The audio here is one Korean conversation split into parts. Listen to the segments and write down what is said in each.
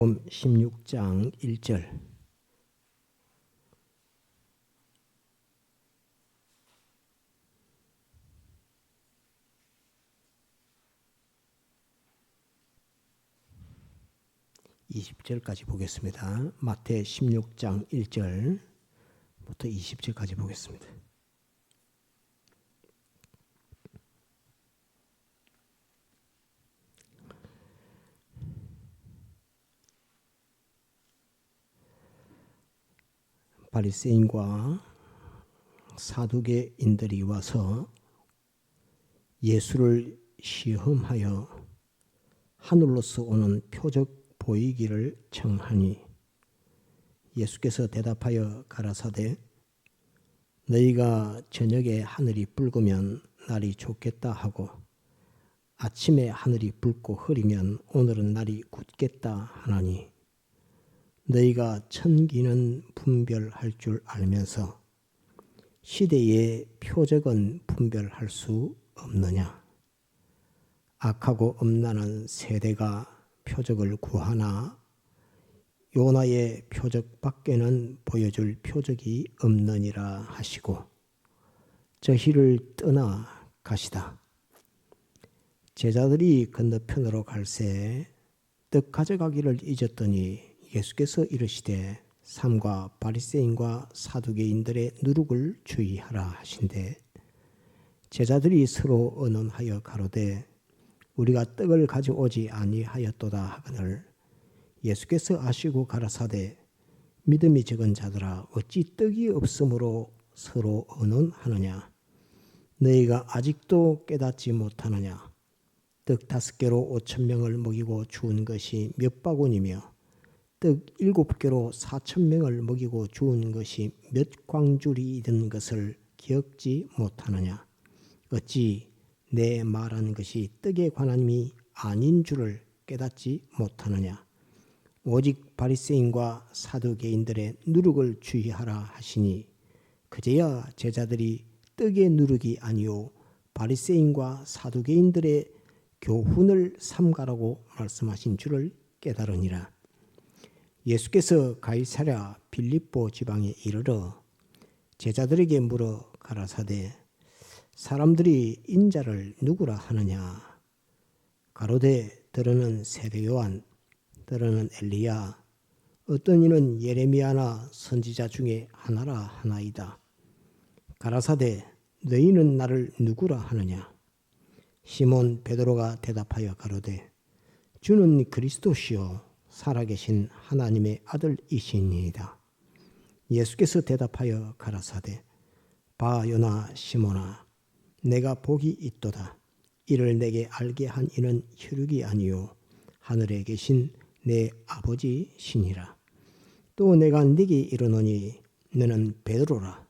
16장 1절. (20절까지) 보겠습니다. 마태 16장 1절부터 20절까지 보겠습니다. 바리새인과 사두개인들이 와서 예수를 시험하여 하늘로서 오는 표적 보이기를 청하니 예수께서 대답하여 가라사대 너희가 저녁에 하늘이 붉으면 날이 좋겠다 하고 아침에 하늘이 붉고 흐리면 오늘은 날이 굳겠다 하나니 너희가 천기는 분별할 줄 알면서 시대의 표적은 분별할 수 없느냐. 악하고 음란한 세대가 표적을 구하나 요나의 표적 밖에는 보여줄 표적이 없느니라 하시고 저희를 떠나 가시다. 제자들이 건너편으로 갈새 떡 가져가기를 잊었더니 예수께서 이르시되 삼가 바리새인과 사두개인들의 누룩을 주의하라 하신대 제자들이 서로 의논하여 가로되 우리가 떡을 가져오지 아니하였도다 하거늘 예수께서 아시고 가라사대 믿음이 적은 자들아 어찌 떡이 없으므로 서로 의논하느냐 너희가 아직도 깨닫지 못하느냐 떡 5개로 5,000명을 먹이고 주운 것이 몇 바구니며 떡 7개로 4,000명을 먹이고 주운 것이 몇 광줄이든 것을 기억지 못하느냐 어찌 내 말한 것이 떡에 관함이 아닌 줄을 깨닫지 못하느냐 오직 바리새인과 사두개인들의 누룩을 주의하라 하시니 그제야 제자들이 떡의 누룩이 아니요 바리새인과 사두개인들의 교훈을 삼가라고 말씀하신 줄을 깨달으니라. 예수께서 가이사랴 빌립보 지방에 이르러 제자들에게 물어 가라사대 사람들이 인자를 누구라 하느냐 가로되 들으는 세례 요한 들으는 엘리야 어떤 이는 예레미야나 선지자 중에 하나라 하나이다. 가라사대 너희는 나를 누구라 하느냐 시몬 베드로가 대답하여 가로되 주는 그리스도시요 살아계신 하나님의 아들이시니이다. 예수께서 대답하여 가라사대 봐 요나 시몬아 내가 복이 있도다. 이를 내게 알게 한 이는 혈육이 아니요 하늘에 계신 내 아버지시니라. 또 내가 네게 이르노니 너는 베드로라.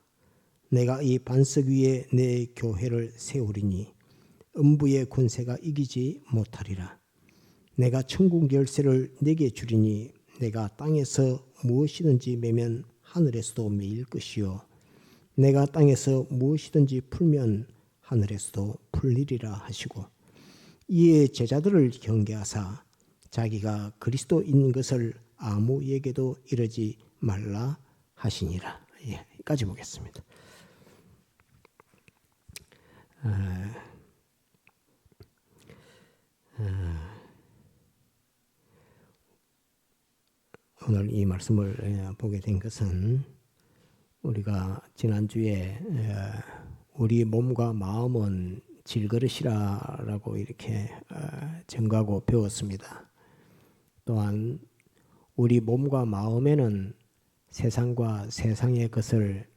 내가 이 반석 위에 내 교회를 세우리니 음부의 권세가 이기지 못하리라. 내가 천국 열쇠를 네게 주리니 내가 땅에서 무엇이든지 매면 하늘에서도 매일 것이요 내가 땅에서 무엇이든지 풀면 하늘에서도 풀리리라 하시고 이에 제자들을 경계하사 자기가 그리스도인 것을 아무에게도 이르지 말라 하시니라. 여기까지 보겠습니다. 오늘 이 말씀을 보게 된 것은 우리가 지난주에 우리 몸과 마음은 질그릇이라고 이렇게 증거하고 배웠습니다. 또한 우리 몸과 마음에는 세상과 세상의 것을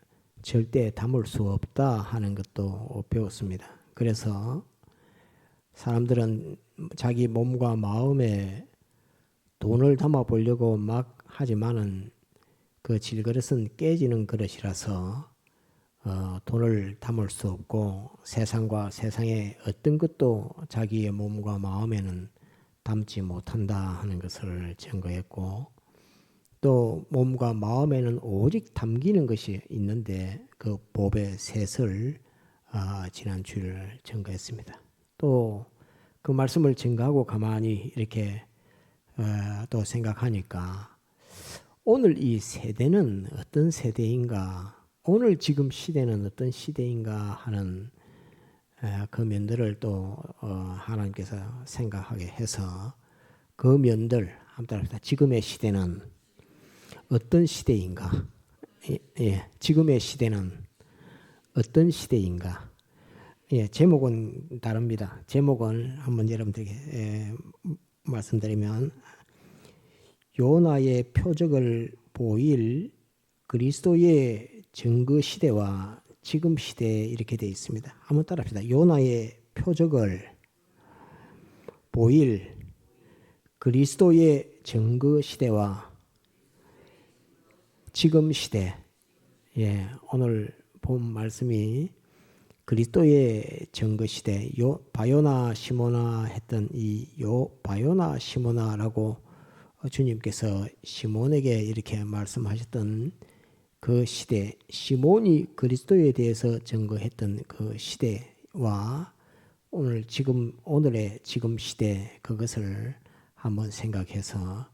절대 담을 수 없다 하는 것도 배웠습니다. 그래서 사람들은 자기 몸과 마음에 돈을 담아 보려고 막 하지만은 그 질그릇은 깨지는 그릇이라서 돈을 담을 수 없고 세상과 세상의 어떤 것도 자기의 몸과 마음에는 담지 못한다 하는 것을 증거했고 또 몸과 마음에는 오직 담기는 것이 있는데 그 법의 셋을 지난 주일 증거했습니다. 또 그 말씀을 증거하고 가만히 이렇게 또 생각하니까 오늘 이 세대는 어떤 세대인가, 오늘 지금 시대는 어떤 시대인가 하는 그 면들을 또 하나님께서 생각하게 해서 그 면들 한번 따라합시다. 지금의 시대는 어떤 시대인가? 예, 지금의 시대는 어떤 시대인가? 예, 제목은 다릅니다. 제목을 한번 여러분들에게 말씀드리면 요나의 표적을 보일 그리스도의 증거 시대와 지금 시대에 이렇게 되어 있습니다. 한번 따라합시다. 요나의 표적을 보일 그리스도의 증거 시대와 지금 시대. 예, 오늘 본 말씀이 그리스도의 증거 시대, 바요나 시모나 했던 이 바요나 시모나라고 주님께서 시몬에게 이렇게 말씀하셨던 그 시대, 시몬이 그리스도에 대해서 증거했던 그 시대와 오늘의 지금 시대, 그것을 한번 생각해서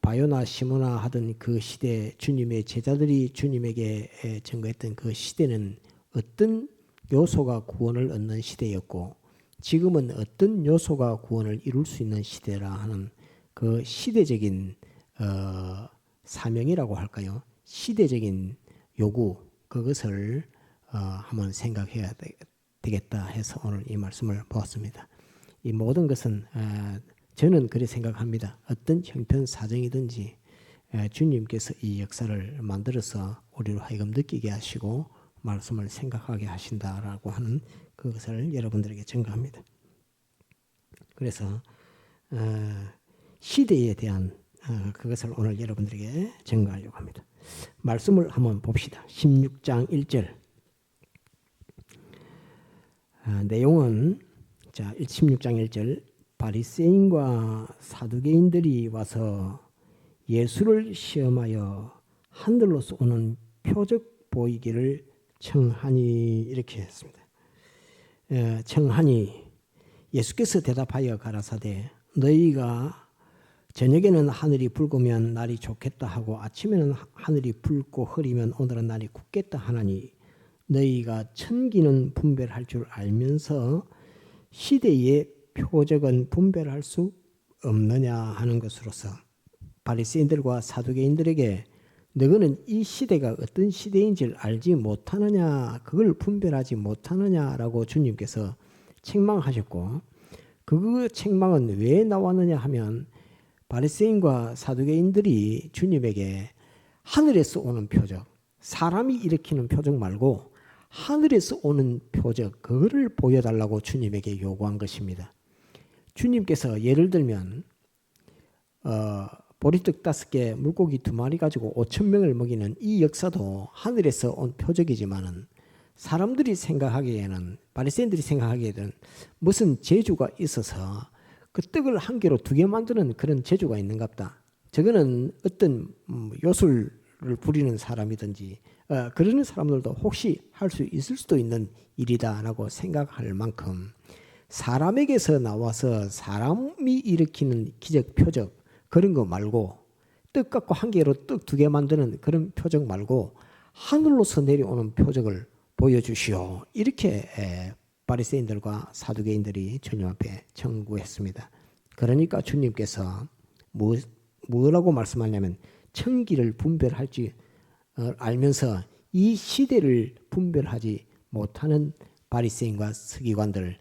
바요나 시모나 하던 그 시대, 주님의 제자들이 주님에게 증거했던 그 시대는 어떤 요소가 구원을 얻는 시대였고, 지금은 어떤 요소가 구원을 이룰 수 있는 시대라 하는 그 시대적인 사명이라고 할까요? 시대적인 요구, 그것을 한번 생각해야 되겠다 해서 오늘 이 말씀을 보았습니다. 이 모든 것은 저는 그렇게 생각합니다. 어떤 형편 사정이든지 주님께서 이 역사를 만들어서 우리로 하여금 느끼게 하시고 말씀을 생각하게 하신다라고 하는 그것을 여러분들에게 증거합니다. 그래서 시대에 대한 그것을 오늘 여러분들에게 증거하려고 합니다. 말씀을 한번 봅시다. 16장 1절 내용은 16장 1절 바리새인과 사두개인들이 와서 예수를 시험하여 하늘로서 오는 표적 보이기를 청하니 이렇게 했습니다. 청하니 예수께서 대답하여 가라사대 너희가 저녁에는 하늘이 붉으면 날이 좋겠다 하고 아침에는 하늘이 붉고 흐리면 오늘은 날이 굳겠다 하나니 너희가 천기는 분별할 줄 알면서 시대의 표적은 분별할 수 없느냐 하는 것으로서 바리새인들과 사두개인들에게 너희는 이 시대가 어떤 시대인지를 알지 못하느냐, 그걸 분별하지 못하느냐라고 주님께서 책망하셨고, 그 책망은 왜 나왔느냐 하면 바리새인과 사두개인들이 주님에게 하늘에서 오는 표적, 사람이 일으키는 표적 말고 하늘에서 오는 표적, 그거를 보여달라고 주님에게 요구한 것입니다. 주님께서 예를 들면 보리떡 5개, 물고기 2마리 가지고 5,000명을 먹이는 이 역사도 하늘에서 온 표적이지만은 사람들이 생각하기에는, 바리새인들이 생각하기에는 무슨 재주가 있어서 그 떡을 한 개로 2개 만드는 그런 재주가 있는갑다. 저거는 어떤 요술을 부리는 사람이든지 그러는 사람들도 혹시 할 수 있을 수도 있는 일이다라고 생각할 만큼 사람에게서 나와서 사람이 일으키는 기적 표적 그런 거 말고, 떡 갖고 한 개로 떡 2개 만드는 그런 표적 말고 하늘로서 내려오는 표적을 보여주시오. 이렇게 바리새인들과 사두개인들이 주님 앞에 청구했습니다. 그러니까 주님께서 뭐라고 말씀하냐면 천기를 분별할지 알면서 이 시대를 분별하지 못하는 바리새인과 서기관들,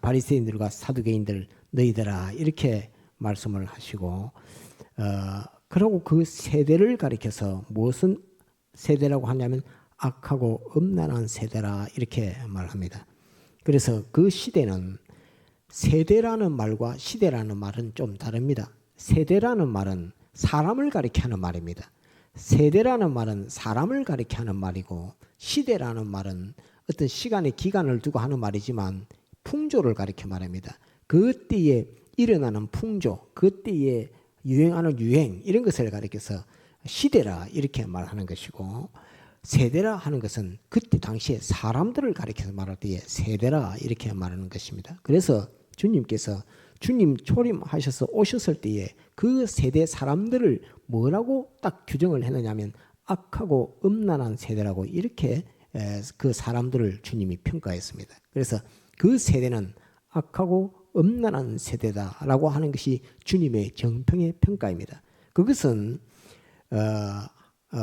바리새인들과 사두개인들 너희들아, 이렇게 말씀을 하시고, 그리고 그 세대를 가리켜서 무슨 세대라고 하냐면 악하고 음란한 세대라 이렇게 말합니다. 그래서 그 시대는, 세대라는 말과 시대라는 말은 좀 다릅니다. 세대라는 말은 사람을 가리키는 말입니다. 세대라는 말은 사람을 가리키는 말이고, 시대라는 말은 어떤 시간의 기간을 두고 하는 말이지만 풍조를 가리켜 말합니다. 그때에 일어나는 풍조, 그때에 유행하는 유행, 이런 것을 가리켜서 시대라 이렇게 말하는 것이고, 세대라 하는 것은 그때 당시에 사람들을 가리켜서 말할 때에 세대라 이렇게 말하는 것입니다. 그래서 주님께서 주님 초림하셔서 오셨을 때에 그 세대 사람들을 뭐라고 딱 규정을 했느냐면 악하고 음란한 세대라고 이렇게 그 사람들을 주님이 평가했습니다. 그래서 그 세대는 악하고 음란한 세대다라고 하는 것이 주님의 정평의 평가입니다. 그것은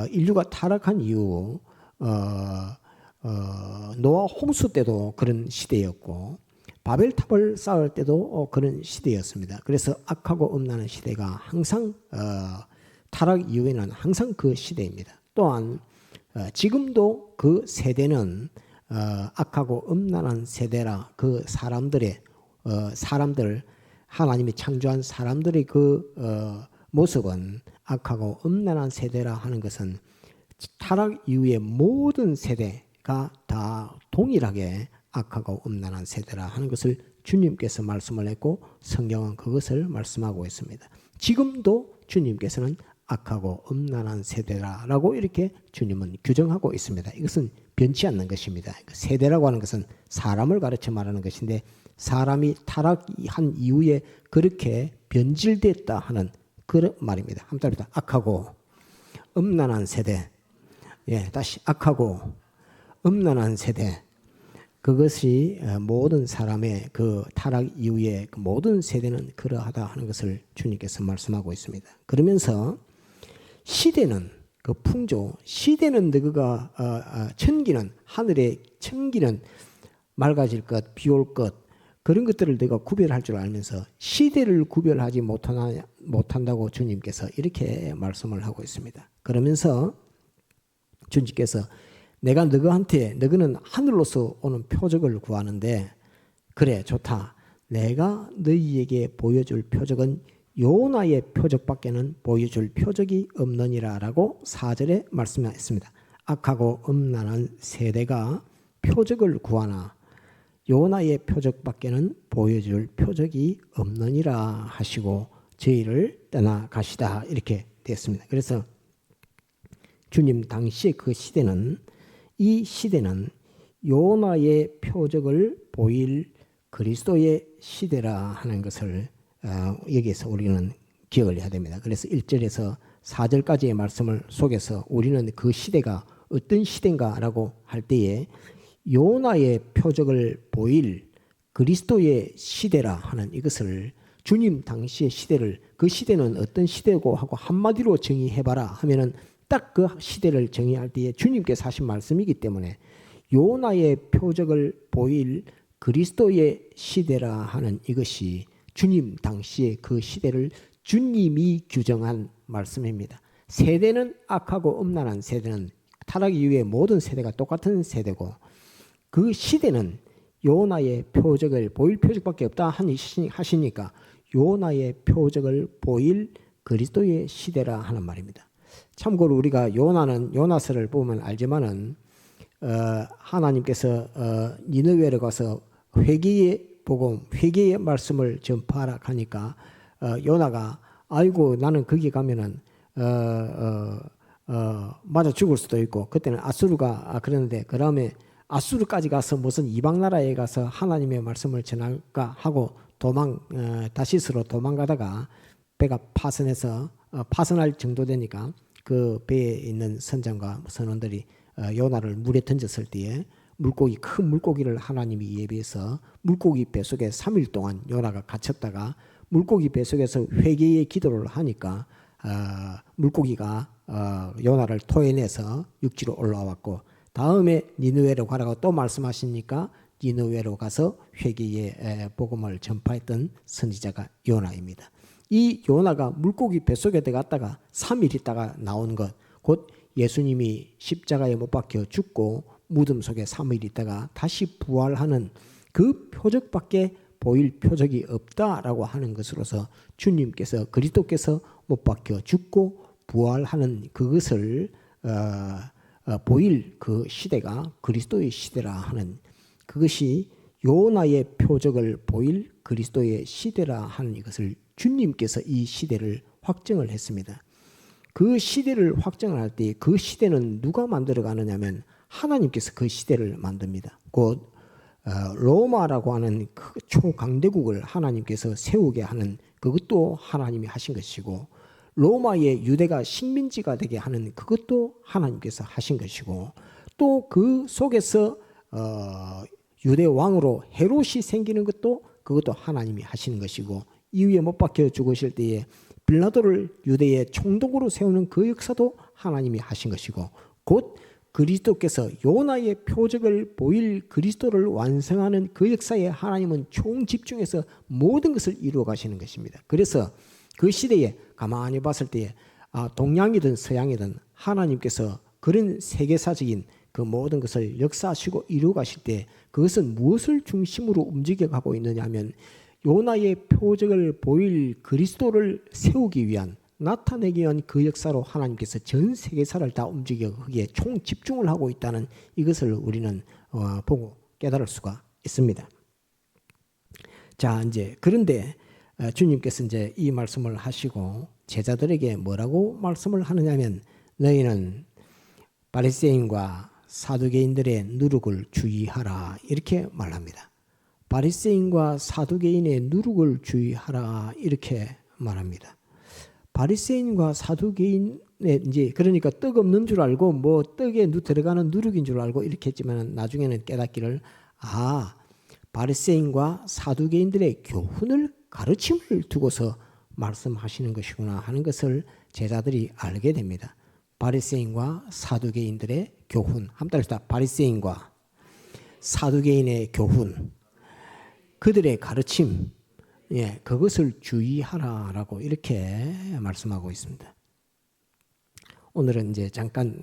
인류가 타락한 이후 노아 홍수 때도 그런 시대였고 바벨탑을 쌓을 때도 그런 시대였습니다. 그래서 악하고 음란한 시대가 항상 타락 이후에는 항상 그 시대입니다. 또한 지금도 그 세대는 악하고 음란한 세대라 그 사람들 하나님이 창조한 사람들의 그 모습은 악하고 음란한 세대라 하는 것은 타락 이후의 모든 세대가 다 동일하게 악하고 음란한 세대라 하는 것을 주님께서 말씀을 했고 성경은 그것을 말씀하고 있습니다. 지금도 주님께서는 악하고 음란한 세대라고 이렇게 주님은 규정하고 있습니다. 이것은 변치 않는 것입니다. 세대라고 하는 것은 사람을 가르쳐 말하는 것인데 사람이 타락한 이후에 그렇게 변질됐다 하는 그런 말입니다. 한번 따라합니다. 악하고 음란한 세대. 다시 악하고 음란한 세대. 그것이 모든 사람의 그 타락 이후에 그 모든 세대는 그러하다 하는 것을 주님께서 말씀하고 있습니다. 그러면서 시대는 그 풍조, 시대는 너희가 천기는 하늘의 천기는 맑아질 것, 비올 것 그런 것들을 내가 구별할 줄 알면서 시대를 구별하지 못한다고 주님께서 이렇게 말씀을 하고 있습니다. 그러면서 주님께서 내가 너희는 하늘로서 오는 표적을 구하는데 그래 좋다. 내가 너희에게 보여줄 표적은 요나의 표적밖에는 보여줄 표적이 없느니라 라고 4절에 말씀했습니다. 악하고 음란한 세대가 표적을 구하나 요나의 표적밖에는 보여줄 표적이 없느니라 하시고 저희를 떠나가시다 이렇게 됐습니다. 그래서 주님 당시의 그 시대는 이 시대는 요나의 표적을 보일 그리스도의 시대라 하는 것을 여기에서 우리는 기억을 해야 됩니다. 그래서 1절에서 4절까지의 말씀을 속에서 우리는 그 시대가 어떤 시대인가라고 할 때에 요나의 표적을 보일 그리스도의 시대라 하는 이것을 주님 당시의 시대를 그 시대는 어떤 시대고 하고 한마디로 정의해봐라 하면은 딱 그 시대를 정의할 때에 주님께서 하신 말씀이기 때문에 요나의 표적을 보일 그리스도의 시대라 하는 이것이 주님 당시의 그 시대를 주님이 규정한 말씀입니다. 세대는 악하고 음란한 세대는 타락 이후의 모든 세대가 똑같은 세대고 그 시대는 요나의 표적을 보일 표적밖에 없다 하시니까 요나의 표적을 보일 그리스도의 시대라 하는 말입니다. 참고로 우리가 요나서를 보면 알지만은 하나님께서 니느웨로 가서 회개의 복음, 회개의 말씀을 전파하라 하니까 요나가 아이고 나는 거기 가면은 맞아 죽을 수도 있고 그때는 아수르가 그러는데 그 다음에 아수르까지 가서 무슨 이방 나라에 가서 하나님의 말씀을 전할까 하고 다시스로 도망가다가 배가 파손할 정도 되니까 그 배에 있는 선장과 선원들이 요나를 물에 던졌을 때에 큰 물고기를 하나님이 예비해서 물고기 뱃속에 3일 동안 요나가 갇혔다가 물고기 뱃속에서 회개의 기도를 하니까 물고기가 요나를 토해내서 육지로 올라왔고 다음에 니느웨로 가라고 또 말씀하시니까 니느웨로 가서 회개의 복음을 전파했던 선지자가 요나입니다. 이 요나가 물고기 뱃속에 들어갔다가 3일 있다가 나온 것, 곧 예수님이 십자가에 못 박혀 죽고 무덤 속에 3일 있다가 다시 부활하는 그 표적밖에 보일 표적이 없다라고 하는 것으로서 주님께서 그리스도께서 못 박혀 죽고 부활하는 그것을 보일 그 시대가 그리스도의 시대라 하는 그것이 요나의 표적을 보일 그리스도의 시대라 하는 이것을 주님께서 이 시대를 확정을 했습니다. 그 시대를 확정할 때 그 시대는 누가 만들어 가느냐면 하나님께서 그 시대를 만듭니다. 곧 로마라고 하는 그 초강대국을 하나님께서 세우게 하는 그것도 하나님이 하신 것이고, 로마의 유대가 식민지가 되게 하는 그것도 하나님께서 하신 것이고, 또 그 속에서 유대 왕으로 헤롯이 생기는 것도 그것도 하나님이 하시는 것이고, 이후에 못 박혀 죽으실 때에 빌라도를 유대의 총독으로 세우는 그 역사도 하나님이 하신 것이고, 곧 그리스도께서 요나의 표적을 보일 그리스도를 완성하는 그 역사에 하나님은 총집중해서 모든 것을 이루어 가시는 것입니다. 그래서 그 시대에 가만히 봤을 때에 동양이든 서양이든 하나님께서 그런 세계사적인 그 모든 것을 역사하시고 이루어 가실 때 그것은 무엇을 중심으로 움직여 가고 있느냐 하면 요나의 표적을 보일 그리스도를 세우기 위한, 나타내기 위한 그 역사로 하나님께서 전 세계사를 다 움직여 거기에 총집중을 하고 있다는 이것을 우리는 보고 깨달을 수가 있습니다. 자, 이제 그런데 주님께서 이제 이 말씀을 하시고 제자들에게 뭐라고 말씀을 하느냐면, 너희는 바리새인과 사두개인들의 누룩을 주의하라, 이렇게 말합니다. 바리새인과 사두개인의 누룩을 주의하라, 이렇게 말합니다. 바리새인과 사두개인의 이제 그러니까 떡 없는 줄 알고 뭐 떡에 들어가는 누룩인 줄 알고 이렇게 했지만 나중에는 깨닫기를 바리새인과 사두개인들의 교훈을 가르침을 두고서 말씀하시는 것이구나 하는 것을 제자들이 알게 됩니다. 바리새인과 사두개인들의 교훈, 한번 따라합시다. 바리새인과 사두개인의 교훈, 그들의 가르침, 그것을 주의하라라고 이렇게 말씀하고 있습니다. 오늘은 이제 잠깐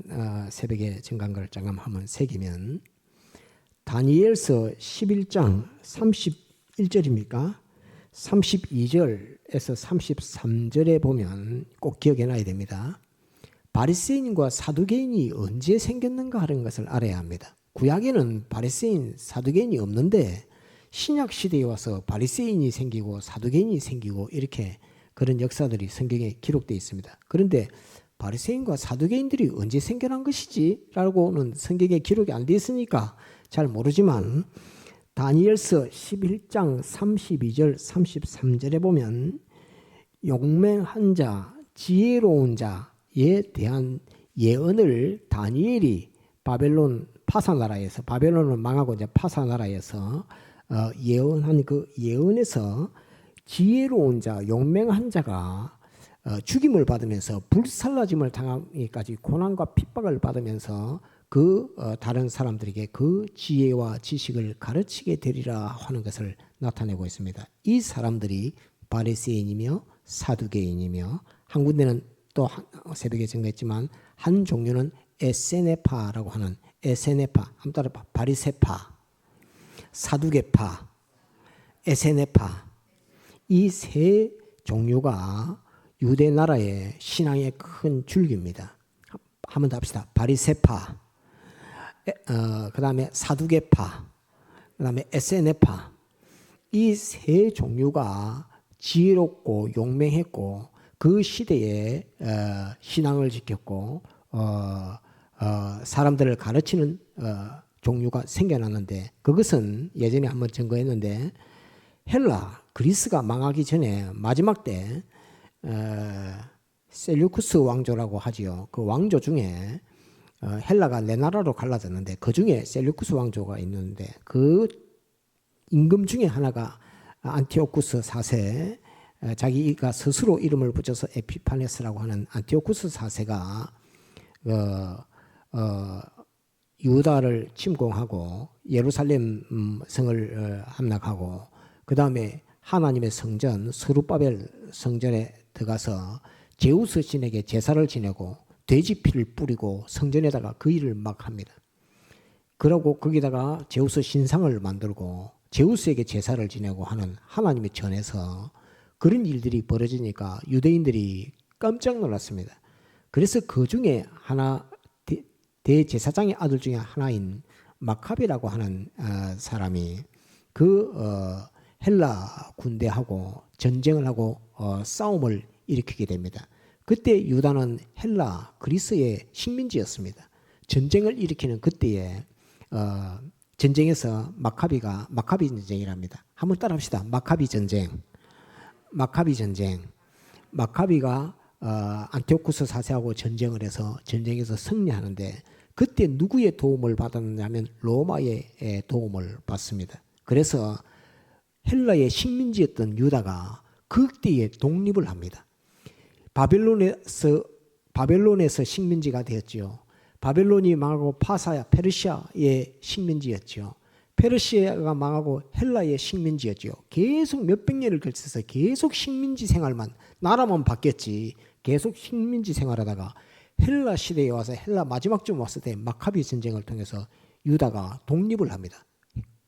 새벽에 정강을 잠깐 한번 새기면 다니엘서 11장 31절입니까? 32절에서 33절에 보면 꼭 기억해놔야 됩니다. 바리새인과 사두개인이 언제 생겼는가 하는 것을 알아야 합니다. 구약에는 바리새인, 사두개인이 없는데 신약 시대에 와서 바리새인이 생기고 사두개인이 생기고 이렇게 그런 역사들이 성경에 기록되어 있습니다. 그런데 바리새인과 사두개인들이 언제 생겨난 것이지? 라고는 성경에 기록이 안 되어 있으니까 잘 모르지만 다니엘서 11장 32절 33절에 보면 용맹한 자, 지혜로운 자에 대한 예언을 다니엘이 바벨론 파사나라에서, 바벨론을 망하고 이제 파사나라에서 예언한 그 예언에서 지혜로운 자, 용맹한 자가 죽임을 받으면서 불살라짐을 당하기까지 고난과 핍박을 받으면서 다른 사람들에게 그 지혜와 지식을 가르치게 되리라 하는 것을 나타내고 있습니다. 이 사람들이 바리새인이며 사두개인이며, 한 군데는 또 새벽에 증거했지만 한 종류는 에세네파라고 하는, 에세네파, 한번 따라봐. 바리새파, 사두개파, 에세네파, 이 세 종류가 유대 나라의 신앙의 큰 줄기입니다. 한번 더 합시다. 바리새파, 그 다음에 사두개파, 그 다음에 에세네파, 이 세 종류가 지혜롭고 용맹했고 그 시대에 신앙을 지켰고 사람들을 가르치는 종류가 생겨났는데, 그것은 예전에 한번 증거했는데 헬라, 그리스가 망하기 전에 마지막 때 셀류쿠스 왕조라고 하지요. 그 왕조 중에 헬라가 네 나라로 갈라졌는데 그 중에 셀류쿠스 왕조가 있는데 그 임금 중에 하나가 안티오쿠스 4세, 자기가 스스로 이름을 붙여서 에피파네스라고 하는 안티오쿠스 4세가 유다를 침공하고 예루살렘 성을 함락하고 그 다음에 하나님의 성전 스룹바벨 성전에 들어가서 제우스 신에게 제사를 지내고 돼지 피를 뿌리고 성전에다가 그 일을 막 합니다. 그러고 거기다가 제우스 신상을 만들고 제우스에게 제사를 지내고 하는 하나님의 전에서 그런 일들이 벌어지니까 유대인들이 깜짝 놀랐습니다. 그래서 그 중에 하나, 대제사장의 아들 중에 하나인 마카베라고 하는 사람이 헬라 군대하고 전쟁을 하고 싸움을 일으키게 됩니다. 그때 유다는 헬라, 그리스의 식민지였습니다. 전쟁을 일으키는 그때에 전쟁에서 마카비 전쟁이랍니다. 한번 따라합시다. 마카비 전쟁. 마카비가 안티오쿠스 4세하고 전쟁을 해서 전쟁에서 승리하는데 그때 누구의 도움을 받았느냐면 로마의 도움을 받습니다. 그래서 헬라의 식민지였던 유다가 그때에 독립을 합니다. 바벨론에서 식민지가 되었죠. 바벨론이 망하고 파사야 페르시아의 식민지였죠. 페르시아가 망하고 헬라의 식민지였죠. 계속 몇백 년을 걸쳐서 계속 식민지 생활만, 나라만 바뀌었지 계속 식민지 생활하다가 헬라 시대에 와서 헬라 마지막쯤 왔을 때 마카비 전쟁을 통해서 유다가 독립을 합니다.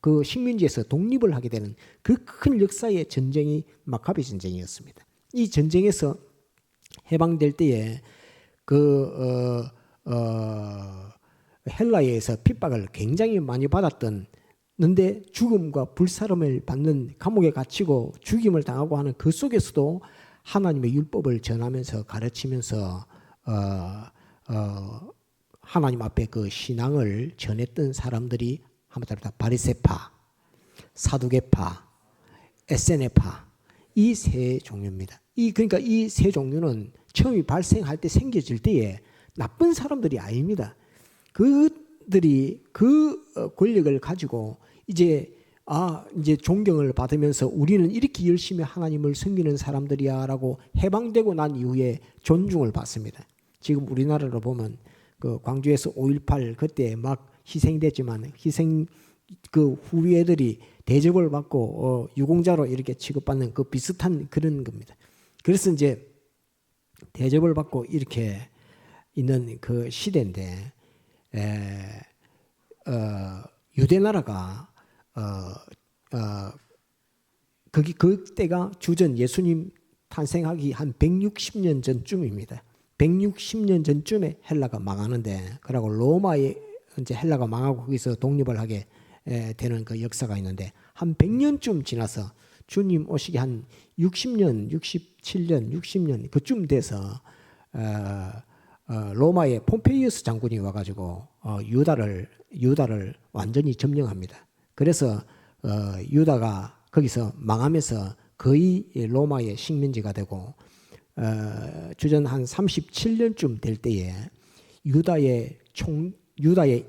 그 식민지에서 독립을 하게 되는 그 큰 역사의 전쟁이 마카비 전쟁이었습니다. 이 전쟁에서 해방될 때에 헬라에서 핍박을 굉장히 많이 받았던 는데 죽음과 불사름을 받는 감옥에 갇히고 죽임을 당하고 하는 그 속에서도 하나님의 율법을 전하면서 가르치면서 하나님 앞에 그 신앙을 전했던 사람들이 한번 따라 바리새파, 사두개파, 에세네파 이 세 종류입니다. 그러니까 이 세 종류는 처음이 발생할 때 생겨질 때에 나쁜 사람들이 아닙니다. 그들이 그 권력을 가지고 이제 존경을 받으면서 우리는 이렇게 열심히 하나님을 섬기는 사람들이야라고 해방되고 난 이후에 존중을 받습니다. 지금 우리나라로 보면 그 광주에서 5.18 그때 막 희생됐지만 희생 그 후예들이 대접을 받고 유공자로 이렇게 취급받는 그 비슷한 그런 겁니다. 그래서 이제 대접을 받고 이렇게 있는 그 시대인데 유대 나라가 그때가 주전 예수님 탄생하기 한 160년 전쯤입니다. 160년 전쯤에 헬라가 망하는데, 그러고 로마에 이제 헬라가 망하고 거기서 독립을 하게 되는 그 역사가 있는데, 한 100년쯤 지나서 주님 오시기 한 60년, 67년, 60년 그쯤 돼서 로마의 폼페이우스 장군이 와가지고 유다를 완전히 점령합니다. 그래서 유다가 거기서 망하면서 거의 로마의 식민지가 되고 주전 한 37년쯤 될 때에 유다의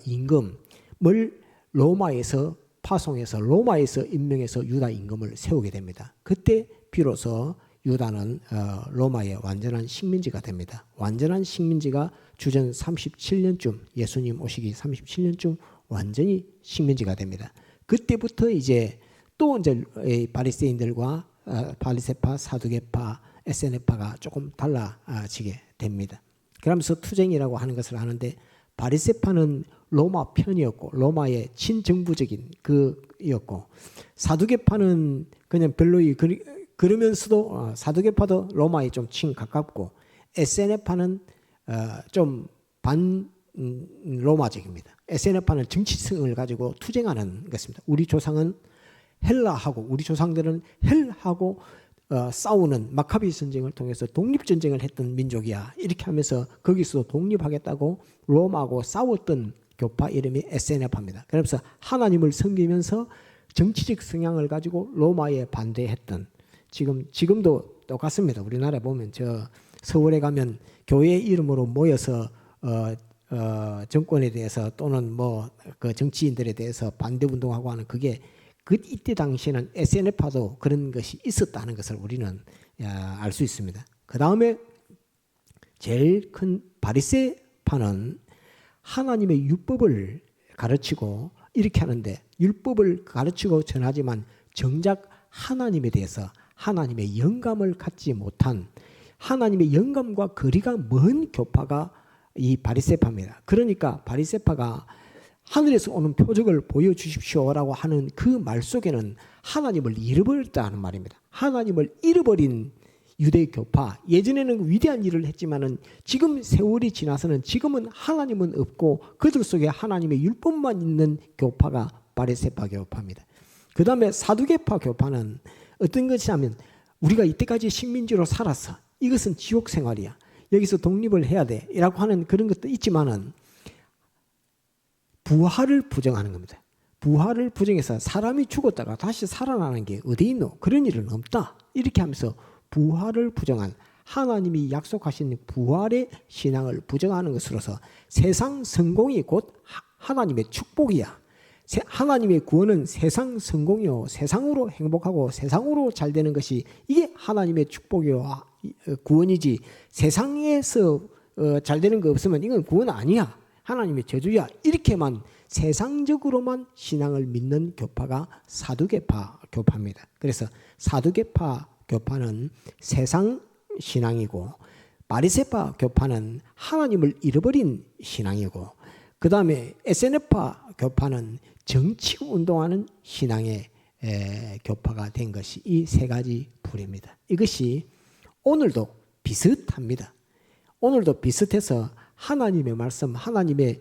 임금을 로마에서 파송해서 로마에서 임명해서 유다 임금을 세우게 됩니다. 그때 비로소 유다는 로마의 완전한 식민지가 됩니다. 완전한 식민지가 주전 37년쯤 예수님 오시기 37년쯤 완전히 식민지가 됩니다. 그때부터 이제 또 이제 바리새인들과 바리새파, 사두개파, 에세네파가 조금 달라지게 됩니다. 그러면서 투쟁이라고 하는 것을 하는데, 바리새파는 로마 편이었고 로마의 친정부적인 그였고, 사두개파는 그냥 별로이 그러면서도 사두개파도 로마에 좀 가깝고, 에세네파는 좀 반 로마적입니다. 에세네파는 정치성을 가지고 투쟁하는 것입니다. 우리 조상은 헬라하고 우리 조상들은 헬하고 싸우는 마카비 전쟁을 통해서 독립전쟁을 했던 민족이야. 이렇게 하면서 거기서 독립하겠다고 로마하고 싸웠던 교파 이름이 에세네파입니다. 그래서 하나님을 섬기면서 정치적 성향을 가지고 로마에 반대했던, 지금도 똑같습니다. 우리나라에 보면 저 서울에 가면 교회 이름으로 모여서 정권에 대해서 또는 뭐 그 정치인들에 대해서 반대 운동하고 하는 그게 이때 당시에는 에세네파도 그런 것이 있었다는 것을 우리는 알 수 있습니다. 그 다음에 제일 큰 바리새파는 하나님의 율법을 가르치고 이렇게 하는데, 율법을 가르치고 전하지만 정작 하나님에 대해서 하나님의 영감을 갖지 못한, 하나님의 영감과 거리가 먼 교파가 이 바리새파입니다. 그러니까 바리새파가 하늘에서 오는 표적을 보여주십시오라고 하는 그 말 속에는 하나님을 잃어버렸다는 말입니다. 하나님을 잃어버린 유대 교파, 예전에는 위대한 일을 했지만은 지금 세월이 지나서는 지금은 하나님은 없고 그들 속에 하나님의 율법만 있는 교파가 바리새파 교파입니다. 그 다음에 사두개파 교파는 어떤 것이냐면, 우리가 이때까지 식민지로 살았어, 이것은 지옥 생활이야, 여기서 독립을 해야 돼 라고 하는 그런 것도 있지만은 부활을 부정하는 겁니다. 부활을 부정해서 사람이 죽었다가 다시 살아나는 게 어디 있노? 그런 일은 없다. 이렇게 하면서 부활을 부정한, 하나님이 약속하신 부활의 신앙을 부정하는 것으로서 세상 성공이 곧 하나님의 축복이야. 하나님의 구원은 세상 성공이요, 세상으로 행복하고 세상으로 잘 되는 것이 이게 하나님의 축복이요 구원이지, 세상에서 잘 되는 거 없으면 이건 구원 아니야, 하나님의 저주야, 이렇게만 세상적으로만 신앙을 믿는 교파가 사두개파 교파입니다. 그래서 사두개파 교파는 세상 신앙이고, 바리새파 교파는 하나님을 잃어버린 신앙이고, 그 다음에 SNF파 교파는 정치 운동하는 신앙의 교파가 된 것이 이 세 가지 부류입니다. 이것이 오늘도 비슷합니다. 오늘도 비슷해서 하나님의 말씀, 하나님의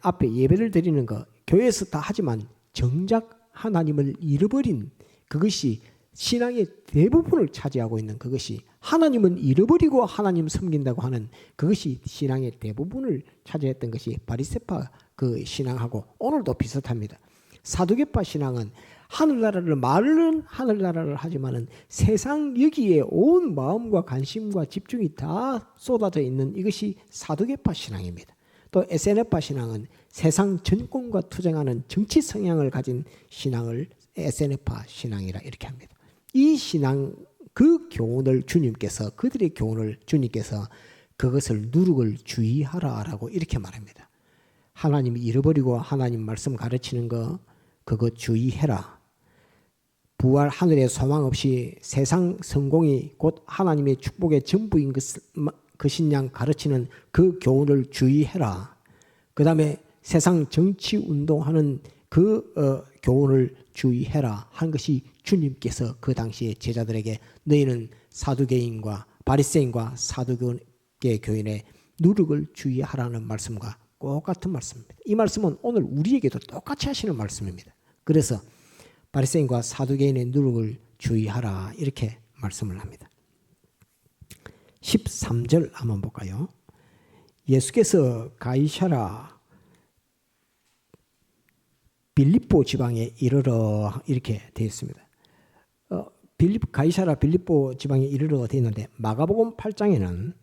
앞에 예배를 드리는 거 교회에서 다 하지만 정작 하나님을 잃어버린, 그것이 신앙의 대부분을 차지하고 있는, 그것이 하나님은 잃어버리고 하나님 섬긴다고 하는 그것이 신앙의 대부분을 차지했던 것이 바리새파 그 신앙하고 오늘도 비슷합니다. 사두개파 신앙은 하늘나라를, 말은 하늘나라를 하지만은 세상 여기에 온 마음과 관심과 집중이 다 쏟아져 있는 이것이 사두개파 신앙입니다. 또 SNF파 신앙은 세상 정권과 투쟁하는 정치 성향을 가진 신앙을 SNF파 신앙이라 이렇게 합니다. 이 신앙, 그 교훈을 주님께서, 그들의 교훈을 주님께서 그것을 누룩을 주의하라라고 이렇게 말합니다. 하나님이 잃어버리고 하나님 말씀 가르치는 거 그거 주의해라. 부활 하늘의 소망 없이 세상 성공이 곧 하나님의 축복의 전부인 것인 양 가르치는 그 교훈을 주의해라. 그 다음에 세상 정치 운동하는 그 교훈을 주의해라 한 것이 주님께서 그 당시에 제자들에게 너희는 사두개인과 바리새인과 사두개 교인의 누룩을 주의하라는 말씀과 똑같은 말씀입니다. 이 말씀은 오늘 우리에게도 똑같이 하시는 말씀입니다. 그래서 바리새인과 사두개인의 누룩을 주의하라 이렇게 말씀을 합니다. 13절 한번 볼까요? 예수께서 가이사랴 빌립보 지방에 이르러 이렇게 되어 있습니다. 가이사랴 빌립보 지방에 이르러 되어 있는데 마가복음 8장에는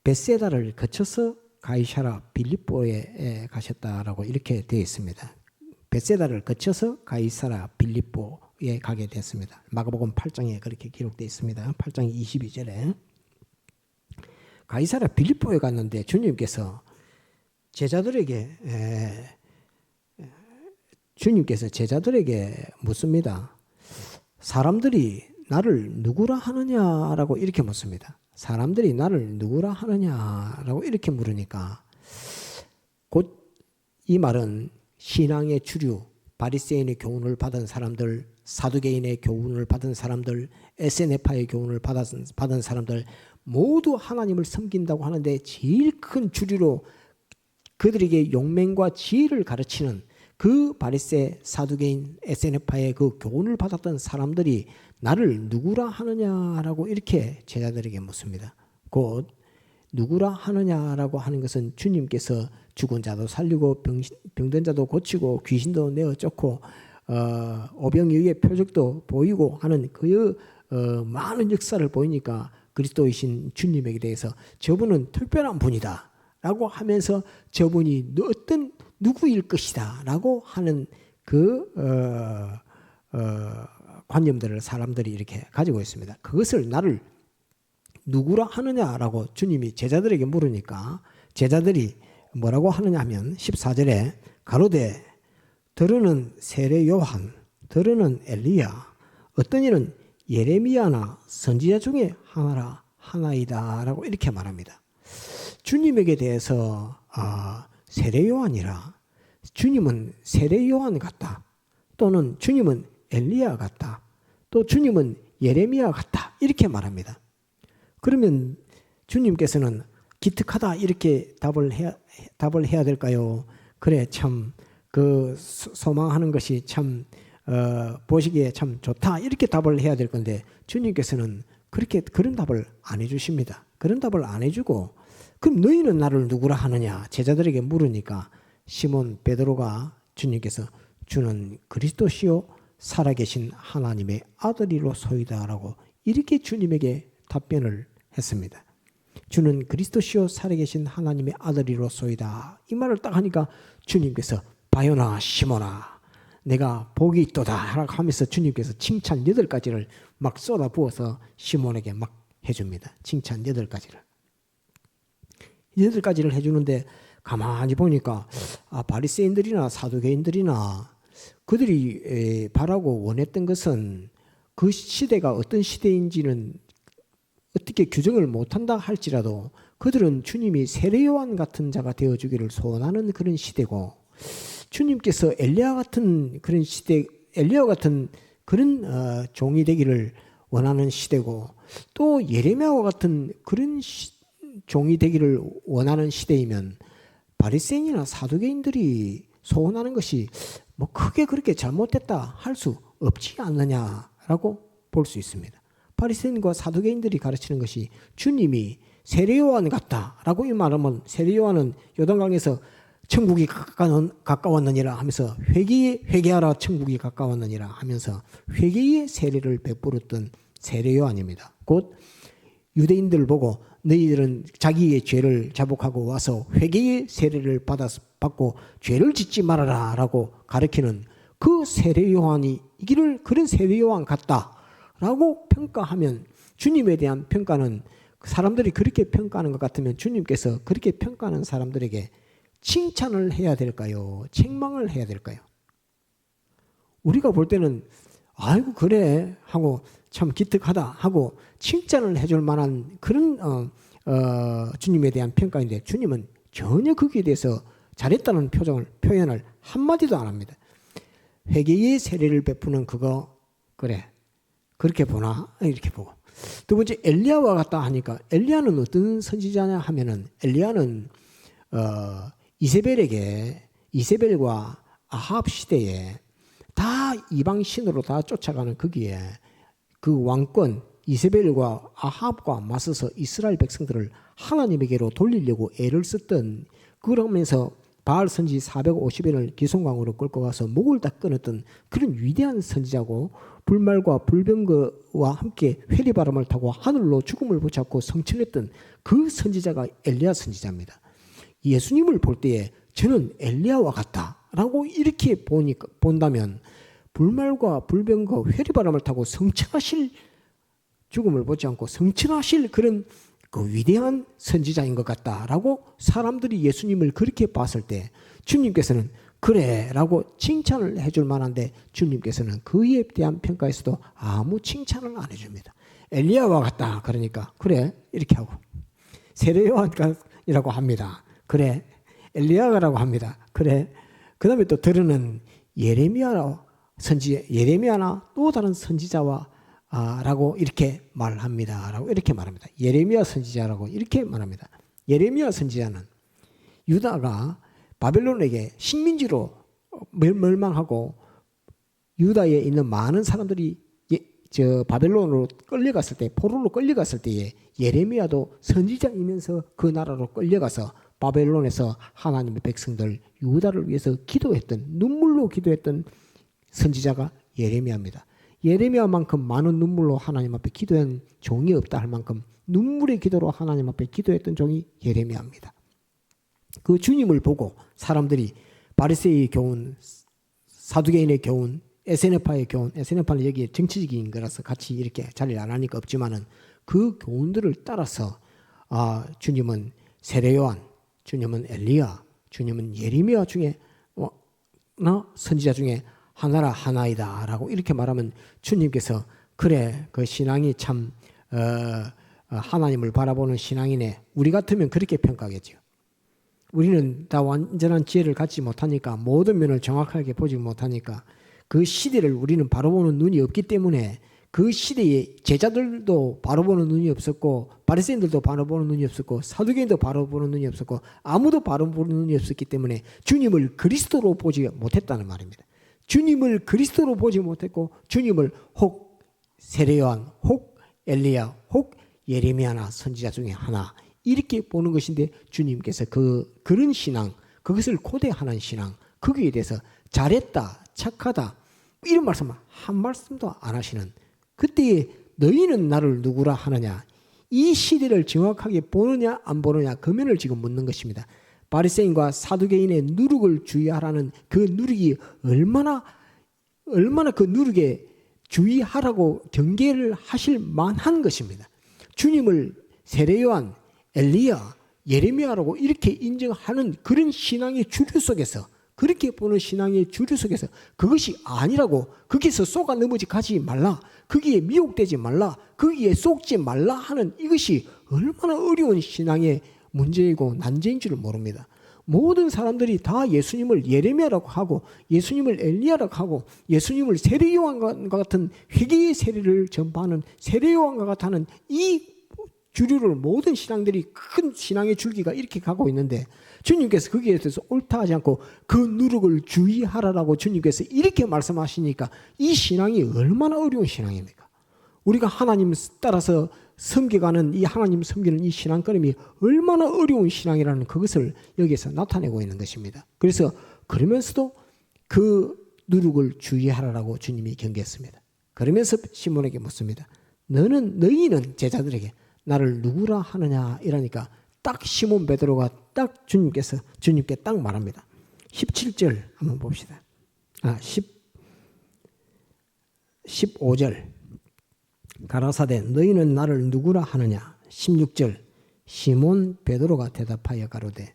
벳세다를 거쳐서 가이사랴 빌립보에 가셨다라고 이렇게 되어 있습니다. 벳세다를 거쳐서 가이사랴 빌립보에 가게 됐습니다. 마가복음 8장에 그렇게 기록되어 있습니다. 8장 22절에 가이사랴 빌립보에 갔는데 주님께서 제자들에게 묻습니다. 사람들이 나를 누구라 하느냐라고 이렇게 묻습니다. 사람들이 나를 누구라 하느냐라고 이렇게 물으니까 곧 이 말은 신앙의 주류, 바리새인의 교훈을 받은 사람들, 사두개인의 교훈을 받은 사람들, SNF파의 교훈을 받은 사람들 모두 하나님을 섬긴다고 하는데 제일 큰 주류로 그들에게 용맹과 지혜를 가르치는 그 바리새, 사두개인, SNF파의 그 교훈을 받았던 사람들이 나를 누구라 하느냐라고 이렇게 제자들에게 묻습니다. 곧 누구라 하느냐라고 하는 것은 주님께서 죽은 자도 살리고 병든 자도 고치고 귀신도 내어 쫓고 오병이어의 표적도 보이고 하는 그 많은 역사를 보이니까 그리스도이신 주님에게 대해서 저분은 특별한 분이다 라고 하면서 저분이 어떤 누구일 것이다 라고 하는 그 관념들을 사람들이 이렇게 가지고 있습니다. 그것을 나를 누구라 하느냐라고 주님이 제자들에게 물으니까 제자들이 뭐라고 하느냐 하면 14절에 가로되 더러는 세례 요한, 더러는 엘리야, 어떤 이는 예레미야나 선지자 중에 하나이다 라고 이렇게 말합니다. 주님에게 대해서 세례 요한이라, 주님은 세례 요한 같다, 또는 주님은 엘리야 같다, 또 주님은 예레미야 같다 이렇게 말합니다. 그러면 주님께서는 기특하다 이렇게 답을 해야 될까요? 그래 참 그 소망하는 것이 참 보시기에 참 좋다 이렇게 답을 해야 될 건데 주님께서는 그런 답을 안 해주십니다. 그런 답을 안 해주고 그럼 너희는 나를 누구라 하느냐 제자들에게 물으니까 시몬 베드로가 주님께서 주는 그리스도시요 살아계신 하나님의 아들이로소이다라고 이렇게 주님에게 답변을 했습니다. 주는 그리스도시요 살아계신 하나님의 아들이로소이다. 이 말을 딱 하니까 주님께서 바요나 시몬아 내가 복이 있도다 라고 하면서 주님께서 칭찬 8가지를 막 쏟아부어서 시몬에게 막 해줍니다. 칭찬 8가지를. 8가지를 해주는데 가만히 보니까 바리새인들이나 사두개인들이나 그들이 바라고 원했던 것은 그 시대가 어떤 시대인지는 어떻게 규정을 못한다 할지라도 그들은 주님이 세례 요한 같은 자가 되어주기를 소원하는 그런 시대고 주님께서 엘리야 같은 그런 시대, 엘리야 같은 그런 종이 되기를 원하는 시대고 또 예레미야와 같은 그런 종이 되기를 원하는 시대이면 바리새인이나 사두개인들이 소원하는 것이 뭐 크게 그렇게 잘못됐다 할 수 없지 않느냐라고 볼 수 있습니다. 바리새인과 사두개인들이 가르치는 것이 주님이 세례 요한 같다라고 이 말하면 세례 요한은 요단강에서 천국이 가까웠느니라 하면서 회개하라 천국이 가까웠느니라 하면서 회개의 세례를 베풀었던 세례 요한입니다. 곧 유대인들을 보고 너희들은 자기의 죄를 자복하고 와서 회개의 세례를 받고 죄를 짓지 말아라 라고 가르치는 그 세례 요한이 이 길을 그런 세례 요한 같다라고 평가하면 주님에 대한 평가는 사람들이 그렇게 평가하는 것 같으면 주님께서 그렇게 평가하는 사람들에게 칭찬을 해야 될까요? 책망을 해야 될까요? 우리가 볼 때는 아이고 그래 하고 참 기특하다 하고 칭찬을 해줄 만한 그런 주님에 대한 평가인데 주님은 전혀 거기에 대해서 잘했다는 표현을 한마디도 안 합니다. 회개의 세례를 베푸는 그거 그래 그렇게 보나 이렇게 보고 두 번째 엘리야와 같다 하니까 엘리야는 어떤 선지자냐 하면은 엘리야는 이세벨과 아합 시대에 다 이방 신으로 다 쫓아가는 거기에 그 왕권 이세벨과 아합과 맞서서 이스라엘 백성들을 하나님에게로 돌리려고 애를 썼던 그러면서 바알 선지 450인을 기송강으로 끌고 가서 목을 다 끊었던 그런 위대한 선지자고 불말과 불병거와 함께 회리바람을 타고 하늘로 죽음을 붙잡고 성천했던 그 선지자가 엘리야 선지자입니다. 예수님을 볼 때에 저는 엘리야와 같다라고 이렇게 본다면 불말과 불병거 회리바람을 타고 성천하실 죽음을 보지 않고 성천하실 그런 그 위대한 선지자인 것 같다라고 사람들이 예수님을 그렇게 봤을 때 주님께서는 그래 라고 칭찬을 해줄 만한데 주님께서는 그에 대한 평가에서도 아무 칭찬을 안 해줍니다. 엘리야와 같다 그러니까 그래 이렇게 하고 세례 요한이라고 합니다. 그래 엘리야라고 합니다. 그래 그 다음에 또 들으는 예레미야나 또 다른 선지자와 라고 이렇게 말합니다. 라고 이렇게 말합니다. 예레미야 선지자라고 이렇게 말합니다. 예레미야 선지자는 유다가 바벨론에게 식민지로 멸망하고 유다에 있는 많은 사람들이 바벨론으로 끌려갔을 때 포로로 끌려갔을 때에 예레미야도 선지자이면서 그 나라로 끌려가서 바벨론에서 하나님의 백성들 유다를 위해서 기도했던 눈물로 기도했던 선지자가 예레미야입니다. 예레미야만큼 많은 눈물로 하나님 앞에 기도한 종이 없다 할 만큼 눈물의 기도로 하나님 앞에 기도했던 종이 예레미야입니다. 그 주님을 보고 사람들이 바리새의 교훈, 사두개인의 교훈, 에세네파의 교훈, 에세네파는 여기에 정치적인 거라서 같이 이렇게 자리를 안 하니까 없지만은 그 교훈들을 따라서 주님은 세례 요한, 주님은 엘리야, 주님은 예레미야 중에 선지자 중에 하나라 하나이다 라고 이렇게 말하면 주님께서 그래 그 신앙이 참 하나님을 바라보는 신앙이네. 우리 같으면 그렇게 평가하겠죠. 우리는 다 완전한 지혜를 갖지 못하니까 모든 면을 정확하게 보지 못하니까 그 시대를 우리는 바라보는 눈이 없기 때문에 그 시대에 제자들도 바라보는 눈이 없었고 바리새인들도 바라보는 눈이 없었고 사두개인도 바라보는 눈이 없었고 아무도 바라보는 눈이 없었기 때문에 주님을 그리스도로 보지 못했다는 말입니다. 주님을 그리스도로 보지 못했고 주님을 혹 세례 요한, 혹 엘리야, 혹 예레미야나 선지자 중에 하나 이렇게 보는 것인데 주님께서 그런 신앙, 그것을 고대하는 신앙, 거기에 대해서 잘했다, 착하다 이런 말씀 한 말씀도 안 하시는 그때에 너희는 나를 누구라 하느냐 이 시대를 정확하게 보느냐 안 보느냐 그 면을 지금 묻는 것입니다. 바리새인과 사두개인의 누룩을 주의하라는 그 누룩이 얼마나 그 누룩에 주의하라고 경계를 하실 만한 것입니다. 주님을 세례요한, 엘리야, 예레미야라고 이렇게 인정하는 그런 신앙의 주류 속에서 그렇게 보는 신앙의 주류 속에서 그것이 아니라고 거기서 쏘가 넘어지 가지 말라 거기에 미혹되지 말라 거기에 속지 말라 하는 이것이 얼마나 어려운 신앙의 문제이고 난제인 줄을 모릅니다. 모든 사람들이 다 예수님을 예레미야라고 하고 예수님을 엘리야라고 하고 예수님을 세례요한과 같은 회개의 세례를 전파하는 세례요한과 같은 이 주류를 모든 신앙들이 큰 신앙의 줄기가 이렇게 가고 있는데 주님께서 거기에 대해서 옳다 하지 않고 그 누룩을 주의하라라고 주님께서 이렇게 말씀하시니까 이 신앙이 얼마나 어려운 신앙입니까? 우리가 하나님 따라서 섬겨가는 이 하나님 섬기는 이 신앙걸음이 얼마나 어려운 신앙이라는 그것을 여기에서 나타내고 있는 것입니다. 그래서 그러면서도 그 누룩을 주의하라라고 주님이 경계했습니다. 그러면서 시몬에게 묻습니다. 너희는 제자들에게 나를 누구라 하느냐 이러니까 딱 시몬 베드로가 딱 주님께 딱 말합니다. 17절 한번 봅시다. 15절 가라사대 너희는 나를 누구라 하느냐 16절 시몬 베드로가 대답하여 가로되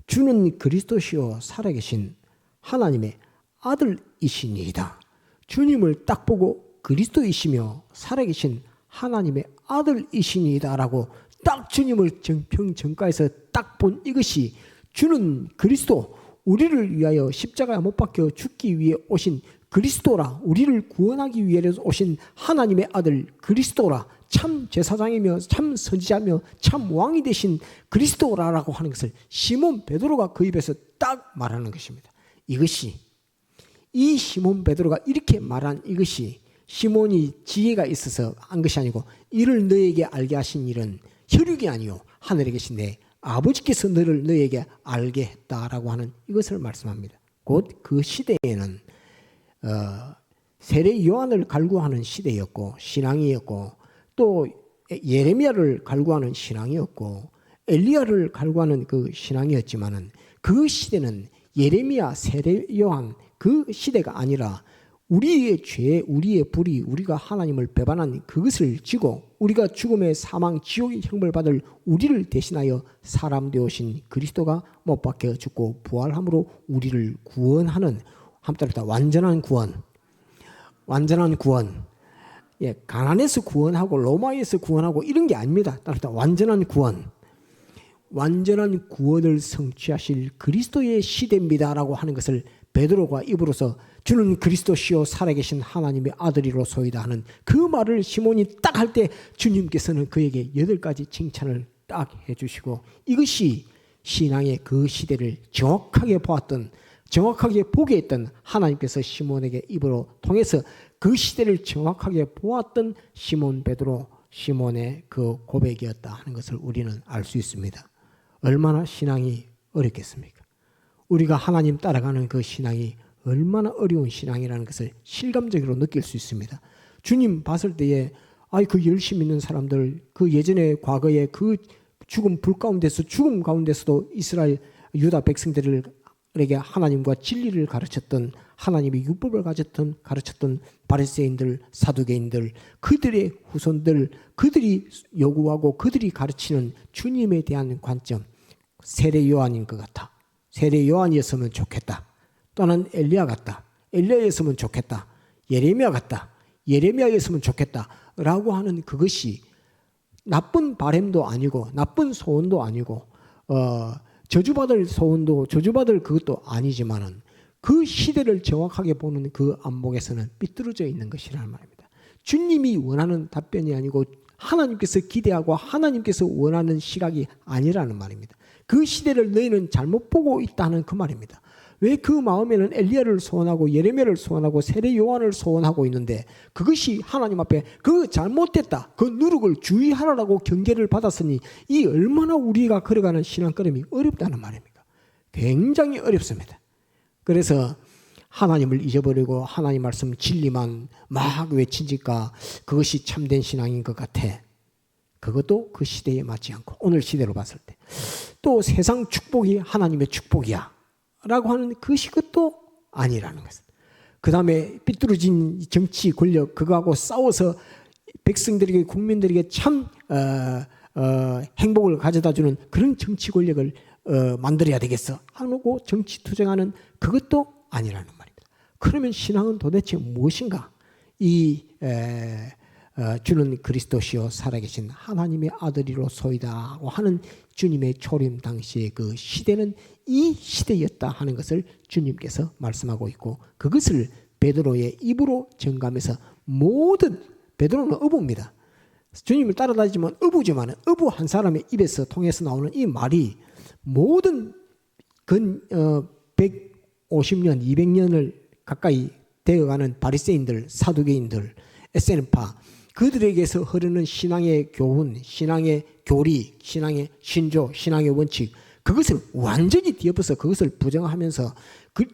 주는 그리스도시요 살아계신 하나님의 아들이시니이다. 주님을 딱 보고 그리스도이시며 살아계신 하나님의 아들이시니이다라고 딱 주님을 정평정가에서 딱 본 이것이 주는 그리스도 우리를 위하여 십자가에 못 박혀 죽기 위해 오신 그리스도라 우리를 구원하기 위해 오신 하나님의 아들 그리스도라 참 제사장이며 참 선지자며 참 왕이 되신 그리스도라라고 하는 것을 시몬 베드로가 그 입에서 딱 말하는 것입니다. 이것이 이 시몬 베드로가 이렇게 말한 이것이 시몬이 지혜가 있어서 한 것이 아니고 이를 너에게 알게 하신 일은 혈육이 아니요 하늘에 계신 내 아버지께서 너에게 알게 했다라고 하는 이것을 말씀합니다. 곧 그 시대에는 세례 요한을 갈구하는 시대였고 신앙이었고 또 예레미야를 갈구하는 신앙이었고 엘리야를 갈구하는 그 신앙이었지만은 그 시대는 예레미야 세례 요한 그 시대가 아니라 우리의 죄, 우리의 불의, 우리가 하나님을 배반한 그것을 지고 우리가 죽음의 사망, 지옥의 형벌 받을 우리를 대신하여 사람 되오신 그리스도가 못 박혀 죽고 부활함으로 우리를 구원하는 한번 따라 완전한 구원. 예, 가난에서 구원하고 로마에서 구원하고 이런 게 아닙니다. 따라 완전한 구원. 완전한 구원을 성취하실 그리스도의 시대입니다라고 하는 것을 베드로가 입으로서 주는 그리스도시요 살아계신 하나님의 아들이로소이다 하는 그 말을 시몬이 딱 할 때 주님께서는 그에게 8가지 칭찬을 딱 해주시고 이것이 신앙의 그 시대를 정확하게 보았던 정확하게 보게 했던 하나님께서 시몬에게 입으로 통해서 그 시대를 정확하게 보았던 시몬 베드로 시몬의 그 고백이었다 하는 것을 우리는 알 수 있습니다. 얼마나 신앙이 어렵겠습니까? 우리가 하나님 따라가는 그 신앙이 얼마나 어려운 신앙이라는 것을 실감적으로 느낄 수 있습니다. 주님 봤을 때에 그 열심 있는 사람들 그 예전에 과거에 그 죽음 불 가운데서 죽음 가운데서도 이스라엘 유다 백성들에게 하나님과 진리를 가르쳤던 하나님의 율법을 가르쳤던 바리새인들 사두개인들 그들의 후손들 그들이 요구하고 그들이 가르치는 주님에 대한 관점 세례 요한인 것 같아. 세례 요한이었으면 좋겠다. 또는 엘리야 같다. 엘리야였으면 좋겠다. 예레미야 같다. 예레미야였으면 좋겠다. 라고 하는 그것이 나쁜 바램도 아니고 나쁜 소원도 아니고 저주받을 소원도 저주받을 그것도 아니지만은 그 시대를 정확하게 보는 그 안목에서는 삐뚤어져 있는 것이라는 말입니다. 주님이 원하는 답변이 아니고 하나님께서 기대하고 하나님께서 원하는 시각이 아니라는 말입니다. 그 시대를 너희는 잘못 보고 있다는 그 말입니다. 왜 그 마음에는 엘리야를 소원하고 예레미야를 소원하고 세례 요한을 소원하고 있는데 그것이 하나님 앞에 그 잘못됐다 그 누룩을 주의하라고 경계를 받았으니 이 얼마나 우리가 걸어가는 신앙걸음이 어렵다는 말입니다. 굉장히 어렵습니다. 그래서 하나님을 잊어버리고 하나님 말씀 진리만 막 외치니까 그것이 참된 신앙인 것 같아. 그것도 그 시대에 맞지 않고 오늘 시대로 봤을 때 또 세상 축복이 하나님의 축복이야 라고 하는 그것도 아니라는 것은. 그 다음에 삐뚤어진 정치 권력 그거하고 싸워서 백성들에게 국민들에게 참 행복을 가져다주는 그런 정치 권력을 만들어야 되겠어 하고 정치 투쟁하는 그것도 아니라는 말입니다. 그러면 신앙은 도대체 무엇인가? 주는 그리스도시요 살아계신 하나님의 아들이로소이다고 하는 주님의 초림 당시의 그 시대는 이 시대였다 하는 것을 주님께서 말씀하고 있고 그것을 베드로의 입으로 전감해서 모든 베드로는 어부입니다. 주님을 따라다니지만 어부지만 어부 한 사람의 입에서 통해서 나오는 이 말이 모든 150년, 200년을 가까이 되어가는 바리새인들, 사두개인들, 에세네파 그들에게서 흐르는 신앙의 교훈, 신앙의 교리, 신앙의 신조, 신앙의 원칙 그것을 완전히 뒤엎어서 그것을 부정하면서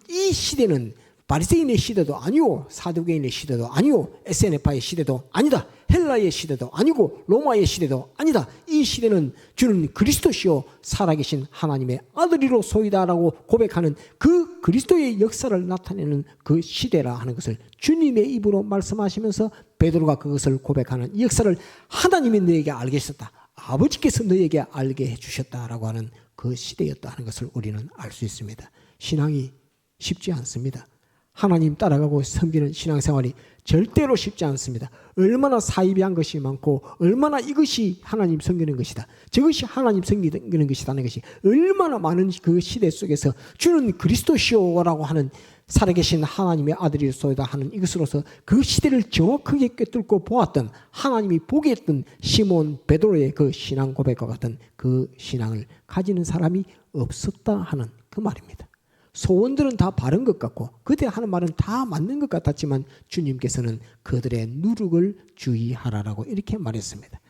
이 시대는 바리새인의 시대도 아니고 사두개인의 시대도 아니고 에세네파의 시대도 아니다. 헬라의 시대도 아니고 로마의 시대도 아니다. 이 시대는 주는 그리스도시요 살아계신 하나님의 아들이로소이다라고 고백하는 그 그리스도의 역사를 나타내는 그 시대라 하는 것을 주님의 입으로 말씀하시면서 베드로가 그것을 고백하는 이 역사를 하나님이 너에게 알게 하셨다. 아버지께서 너에게 알게 해주셨다라고 하는 그 시대였다 하는 것을 우리는 알 수 있습니다. 신앙이 쉽지 않습니다. 하나님 따라가고 섬기는 신앙생활이 절대로 쉽지 않습니다. 얼마나 사이비한 것이 많고 얼마나 이것이 하나님 섬기는 것이다. 저것이 하나님 섬기는 것이라는 것이 얼마나 많은 그 시대 속에서 주는 그리스도시오라고 하는 살아계신 하나님의 아들이소이다 하는 이것으로서 그 시대를 정확하게 꿰뚫고 보았던 하나님이 보게 했던 시몬 베드로의 그 신앙 고백과 같은 그 신앙을 가지는 사람이 없었다 하는 그 말입니다. 소원들은 다 바른 것 같고 그때 하는 말은 다 맞는 것 같았지만 주님께서는 그들의 누룩을 주의하라라고 이렇게 말했습니다.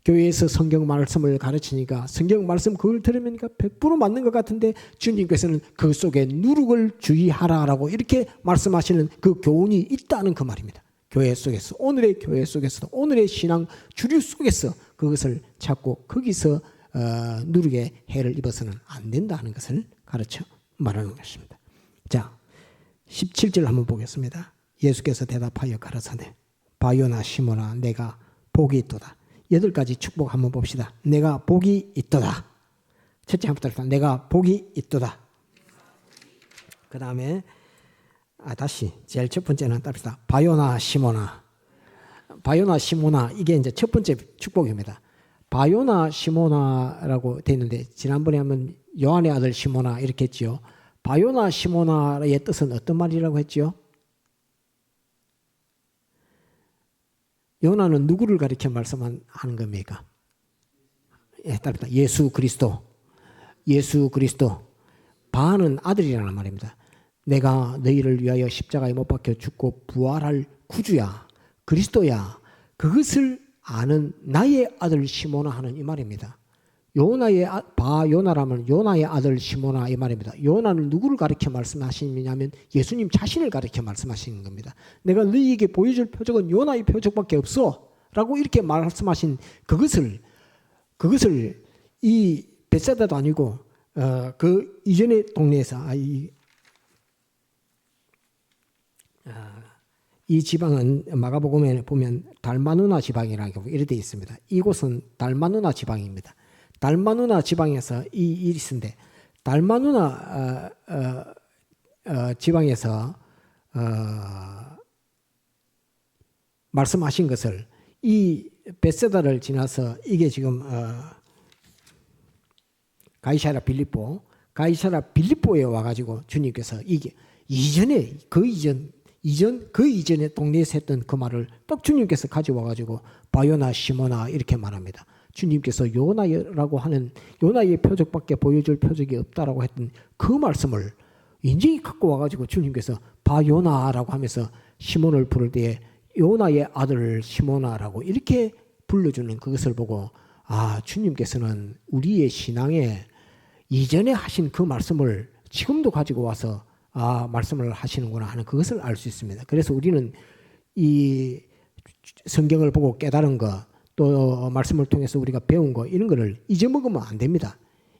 교회에서 성경 말씀을 가르치니까 성경 말씀 그걸 들으면 100% 맞는 것 같은데 주님께서는 그 속에 누룩을 주의하라라고 이렇게 말씀하시는 그 교훈이 있다는 그 말입니다. 교회 속에서 오늘의 교회 속에서도 오늘의 신앙 주류 속에서 그것을 찾고 거기서 누룩의 해를 입어서는 안 된다는 것을 가르쳐 말하는 것입니다. 자, 17절 한번 보겠습니다. 예수께서 대답하여 가라사대 바요나 시몬아 내가 복이 있도다. 8가지 축복 한번 봅시다. 내가 복이 있도다. 첫째 한번 내가 복이 있도다. 그 다음에 다시 제일 첫 번째는 답시다. 바요나 시몬아. 바요나 시몬아 이게 이제 첫 번째 축복입니다. 바요나 시모나라고 되어 있는데 지난번에 한번 요한의 아들 시모나 이렇게 했지요. 바요나 시모나의 뜻은 어떤 말이라고 했지요? 요나는 누구를 가리켜 말씀하는 겁니까? 답니다. 예수 그리스도. 예수 그리스도. 바는 아들이라는 말입니다. 내가 너희를 위하여 십자가에 못 박혀 죽고 부활할 구주야. 그리스도야. 그것을 아는 나의 아들 시모나 하는 이 말입니다. 요나의 바요나라면 요나의 아들 시모나 이 말입니다. 요나는 누구를 가리켜 말씀하시냐면 예수님 자신을 가리켜 말씀하시는 겁니다. 내가 너희에게 보여줄 표적은 요나의 표적밖에 없어 라고 이렇게 말씀하신 그것을 이 벳세다도 아니고 그 이전의 동네에서 이 지방은 마가복음에 보면 달마누나 지방이라고 이렇게 되어 있습니다. 이곳은 달마누나 지방입니다. 달마누나 지방에서 이 일이 있는데 달마누나 지방에서 말씀하신 것을 이 벳세다를 지나서 이게 지금 가이사랴 빌립보에 와가지고 주님께서 이게 이전에 그 이전에 동네에서 했던 그 말을 딱 주님께서 가져와가지고 바요나 시모나 이렇게 말합니다. 주님께서 요나라고 하는 요나의 표적밖에 보여줄 표적이 없다라고 했던 그 말씀을 인정히 갖고 와가지고 주님께서 바요나라고 하면서 시몬을 부를 때에 요나의 아들 시모나라고 이렇게 불러주는 그것을 보고 주님께서는 우리의 신앙에 이전에 하신 그 말씀을 지금도 가지고 와서 말씀을 하시는구나 하는 그것을 알 수 있습니다. 그래서 우리는 이 성경을 보고 깨달은 거, 또 말씀을 통해서 우리가 배운 거, 이런 거를 잊어먹으면 안 됩니다.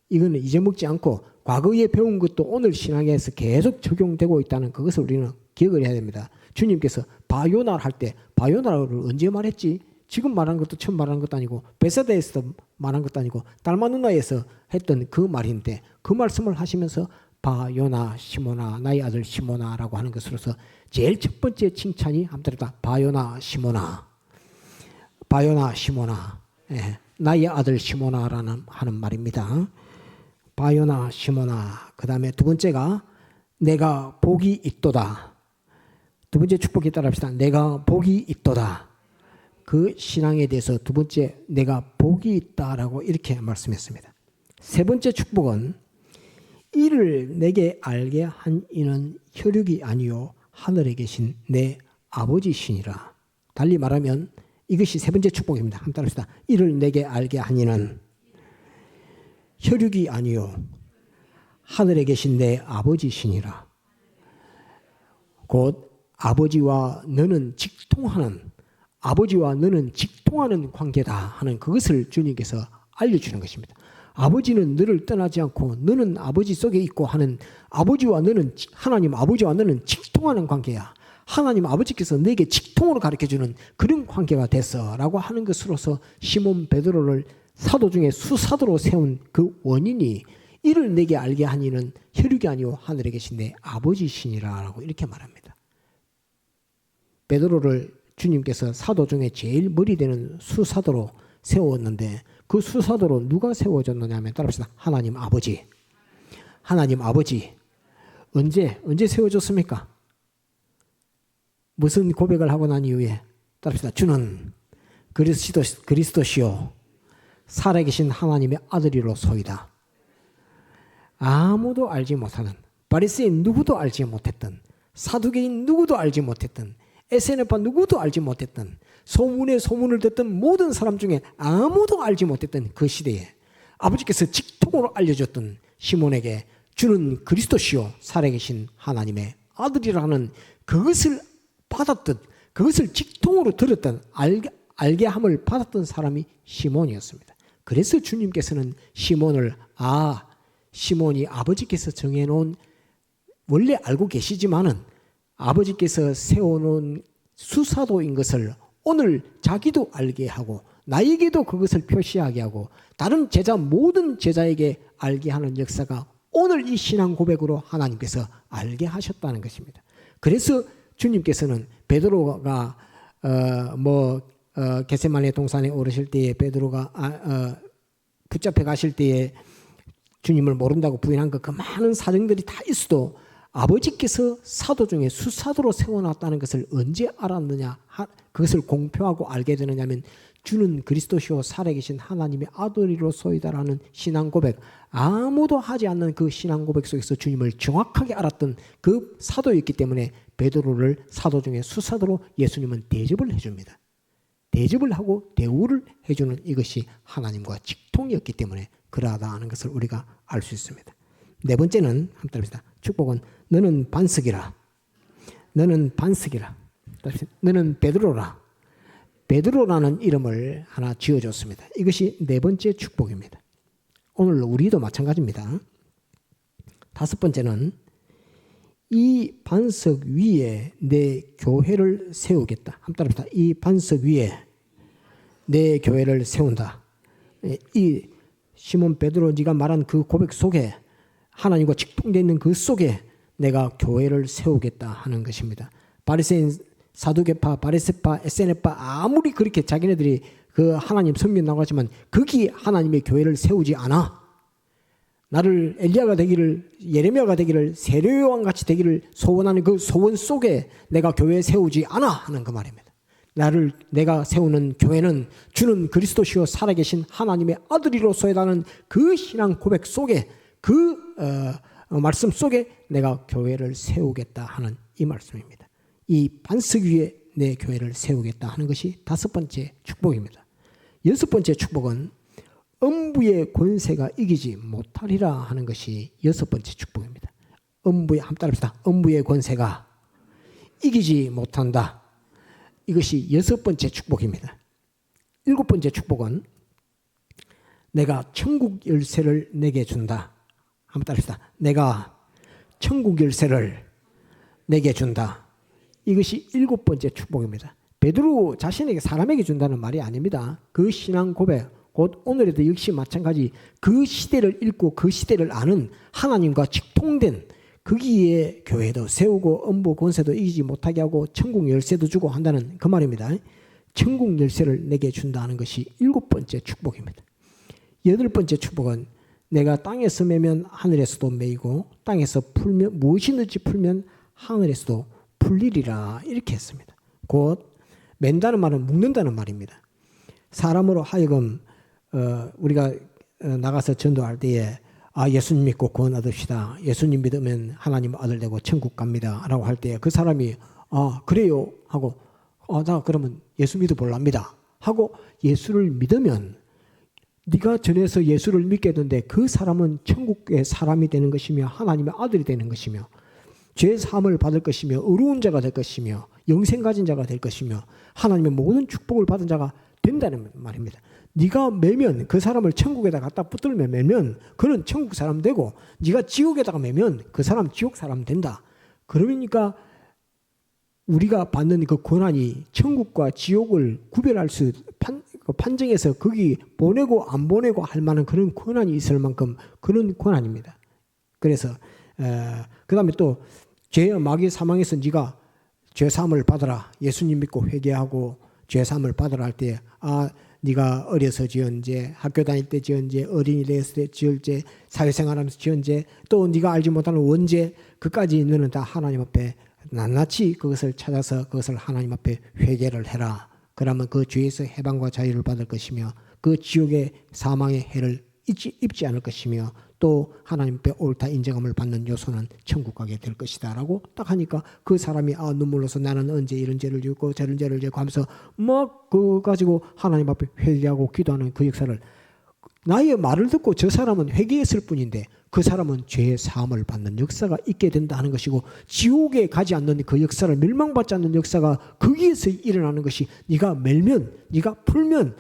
이거는 잊어먹지 않고 과거에 배운 것도 오늘 신앙에서 계속 적용되고 있다는 그것을 우리는 기억을 해야 됩니다. 주님께서 바요나를 할 때 바요나를 언제 말했지? 지금 말한 것도 처음 말한 것도 아니고 베세다에서 말한 것도 아니고 달마누나에서 했던 그 말인데, 그 말씀을 하시면서 바요나 시모나, 나의 아들 시모나라고 하는 것으로서 제일 첫 번째 칭찬이 함따라다 바요나 시모나, 바요나 시모나, 나의 아들 시모나라는 하는 말입니다. 바요나 시모나. 그 다음에 두 번째가 내가 복이 있도다. 두 번째 축복이 따라합시다. 내가 복이 있도다. 그 신앙에 대해서 두 번째 내가 복이 있다라고 이렇게 말씀했습니다. 세 번째 축복은 이를 내게 알게 한 이는 혈육이 아니요 하늘에 계신 내 아버지시니라. 달리 말하면 이것이 세 번째 축복입니다. 한번 따라합시다. 이를 내게 알게 한 이는 혈육이 아니요 하늘에 계신 내 아버지시니라. 곧 아버지와 너는 직통하는, 아버지와 너는 직통하는 관계다 하는 그것을 주님께서 알려주는 것입니다. 아버지는 너를 떠나지 않고 너는 아버지 속에 있고 하는, 아버지와 너는, 하나님 아버지와 너는 직통하는 관계야. 하나님 아버지께서 내게 직통으로 가르쳐주는 그런 관계가 됐어라고 하는 것으로서 시몬 베드로를 사도 중에 수사도로 세운 그 원인이 이를 내게 알게 하니는 혈육이 아니오 하늘에 계신 내 아버지시니라라고 이렇게 말합니다. 베드로를 주님께서 사도 중에 제일 머리 되는 수사도로 세웠는데 그 수사도로 누가 세워졌느냐 하면 따라합시다. 하나님 아버지. 하나님 아버지. 언제 세워졌습니까? 무슨 고백을 하고 난 이후에 따라합시다. 주는 그리스도시요 살아계신 하나님의 아들이로소이다. 아무도 알지 못하는, 바리새인 누구도 알지 못했던, 사두개인 누구도 알지 못했던, 에세네파 누구도 알지 못했던, 소문을 듣던 모든 사람 중에 아무도 알지 못했던 그 시대에 아버지께서 직통으로 알려줬던 시몬에게 주는 그리스도시요 살아계신 하나님의 아들이라는 그것을 받았던, 그것을 직통으로 들었던, 알게 함을 받았던 사람이 시몬이었습니다. 그래서 주님께서는 시몬을 시몬이 아버지께서 정해놓은, 원래 알고 계시지만은 아버지께서 세워놓은 수사도인 것을 오늘 자기도 알게 하고 나에게도 그것을 표시하게 하고 다른 제자, 모든 제자에게 알게 하는 역사가 오늘 이 신앙 고백으로 하나님께서 알게 하셨다는 것입니다. 그래서 주님께서는 베드로가 겟세마네 동산에 오르실 때에 베드로가 붙잡혀 가실 때에 주님을 모른다고 부인한 그 많은 사정들이 다 있어도 아버지께서 사도 중에 수사도로 세워놨다는 것을 언제 알았느냐, 그것을 공표하고 알게 되느냐 하면 주는 그리스도시요 살아계신 하나님의 아들이로소이다라는 신앙 고백, 아무도 하지 않는 그 신앙 고백 속에서 주님을 정확하게 알았던 그 사도였기 때문에 베드로를 사도 중에 수사도로 예수님은 대접을 해줍니다. 대접을 하고 대우를 해주는 이것이 하나님과 직통이었기 때문에 그러하다는 것을 우리가 알 수 있습니다. 네 번째는 한번 따라합시다. 축복은 너는 반석이라. 너는 반석이라. 너는 베드로라. 베드로라는 이름을 하나 지어줬습니다. 이것이 네 번째 축복입니다. 오늘 우리도 마찬가지입니다. 다섯 번째는 이 반석 위에 내 교회를 세우겠다. 한번 따라합시다. 이 반석 위에 내 교회를 세운다. 이 시몬 베드로 네가 말한 그 고백 속에 하나님과 직통되어 있는 그 속에 내가 교회를 세우겠다 하는 것입니다. 바리새인, 사두개파, 바리새파, 에세네파 아무리 그렇게 자기네들이 그 하나님 섬긴다고 하지만 거기 하나님의 교회를 세우지 않아. 나를 엘리야가 되기를, 예레미야가 되기를, 세례요한 같이 되기를 소원하는 그 소원 속에 내가 교회 세우지 않아 하는 그 말입니다. 내가 세우는 교회는 주는 그리스도시요 살아계신 하나님의 아들이로소이다는 그 신앙 고백 속에 그 말씀 속에 내가 교회를 세우겠다 하는 이 말씀입니다. 이 반석 위에 내 교회를 세우겠다 하는 것이 다섯 번째 축복입니다. 여섯 번째 축복은 음부의 권세가 이기지 못하리라 하는 것이 여섯 번째 축복입니다. 한번 따라합시다. 음부의 권세가 이기지 못한다. 이것이 6번째 축복입니다. 7번째 축복은 내가 천국 열쇠를 내게 준다. 한번 따라합시다. 내가 천국 열쇠를 내게 준다. 이것이 7번째 축복입니다. 베드로 자신에게 사람에게 준다는 말이 아닙니다. 그 신앙 고백, 곧 오늘에도 역시 마찬가지 그 시대를 읽고 그 시대를 아는 하나님과 직통된 거기에 교회도 세우고 음부 권세도 이기지 못하게 하고 천국 열쇠도 주고 한다는 그 말입니다. 천국 열쇠를 내게 준다는 것이 7번째 축복입니다. 8번째 축복은 내가 땅에서 매면 하늘에서도 매이고 땅에서 풀면 무엇이든지 풀면 하늘에서도 풀리리라 이렇게 했습니다. 곧 맨다는 말은 묶는다는 말입니다. 사람으로 하여금 우리가 나가서 전도할 때에 예수님 믿고 구원 얻읍시다. 예수님 믿으면 하나님 아들 되고 천국 갑니다. 라고 할 때 그 사람이 그래요 하고 나 그러면 예수 믿어볼랍니다. 하고 예수를 믿으면 네가 전에서 예수를 믿게 되는데 그 사람은 천국의 사람이 되는 것이며 하나님의 아들이 되는 것이며 죄 사함을 받을 것이며 의로운 자가 될 것이며 영생 가진 자가 될 것이며 하나님의 모든 축복을 받은 자가 된다는 말입니다. 네가 매면 그 사람을 천국에다 갖다 붙들면 매면 그는 천국 사람 되고 네가 지옥에다가 매면 그 사람 지옥 사람 된다. 그러니까 우리가 받는 그 권한이 천국과 지옥을 구별할 수 판정해서 거기 보내고 안 보내고 할 만한 그런 권한이 있을 만큼 그런 권한입니다. 그래서 그 다음에 또 죄의 마귀의 사망에서 네가 죄사함을 받아라. 예수님 믿고 회개하고 죄사함을 받으라 할 때 네가 어려서 지은 죄, 학교 다닐 때 지은 죄, 어린이 되었을 때 지을 죄, 사회생활하면서 지은 죄, 또 네가 알지 못하는 원죄, 그까지 너는 다 하나님 앞에 낱낱이 그것을 찾아서 그것을 하나님 앞에 회개를 해라. 그러면 그 죄에서 해방과 자유를 받을 것이며 그 지옥의 사망의 해를 입지 않을 것이며 또 하나님 앞에 옳다 인정함을 받는 요소는 천국 가게 될 것이다 라고 딱 하니까 그 사람이 눈물로서 나는 언제 이런 죄를 짓고 저런 죄를 짓고 하면서 막 그거 가지고 하나님 앞에 회개하고 기도하는 그 역사를 나의 말을 듣고 저 사람은 회개했을 뿐인데 그 사람은 죄의 사함을 받는 역사가 있게 된다 하는 것이고 지옥에 가지 않는 그 역사를 멸망받지 않는 역사가 거기에서 일어나는 것이 네가 멜면 네가 풀면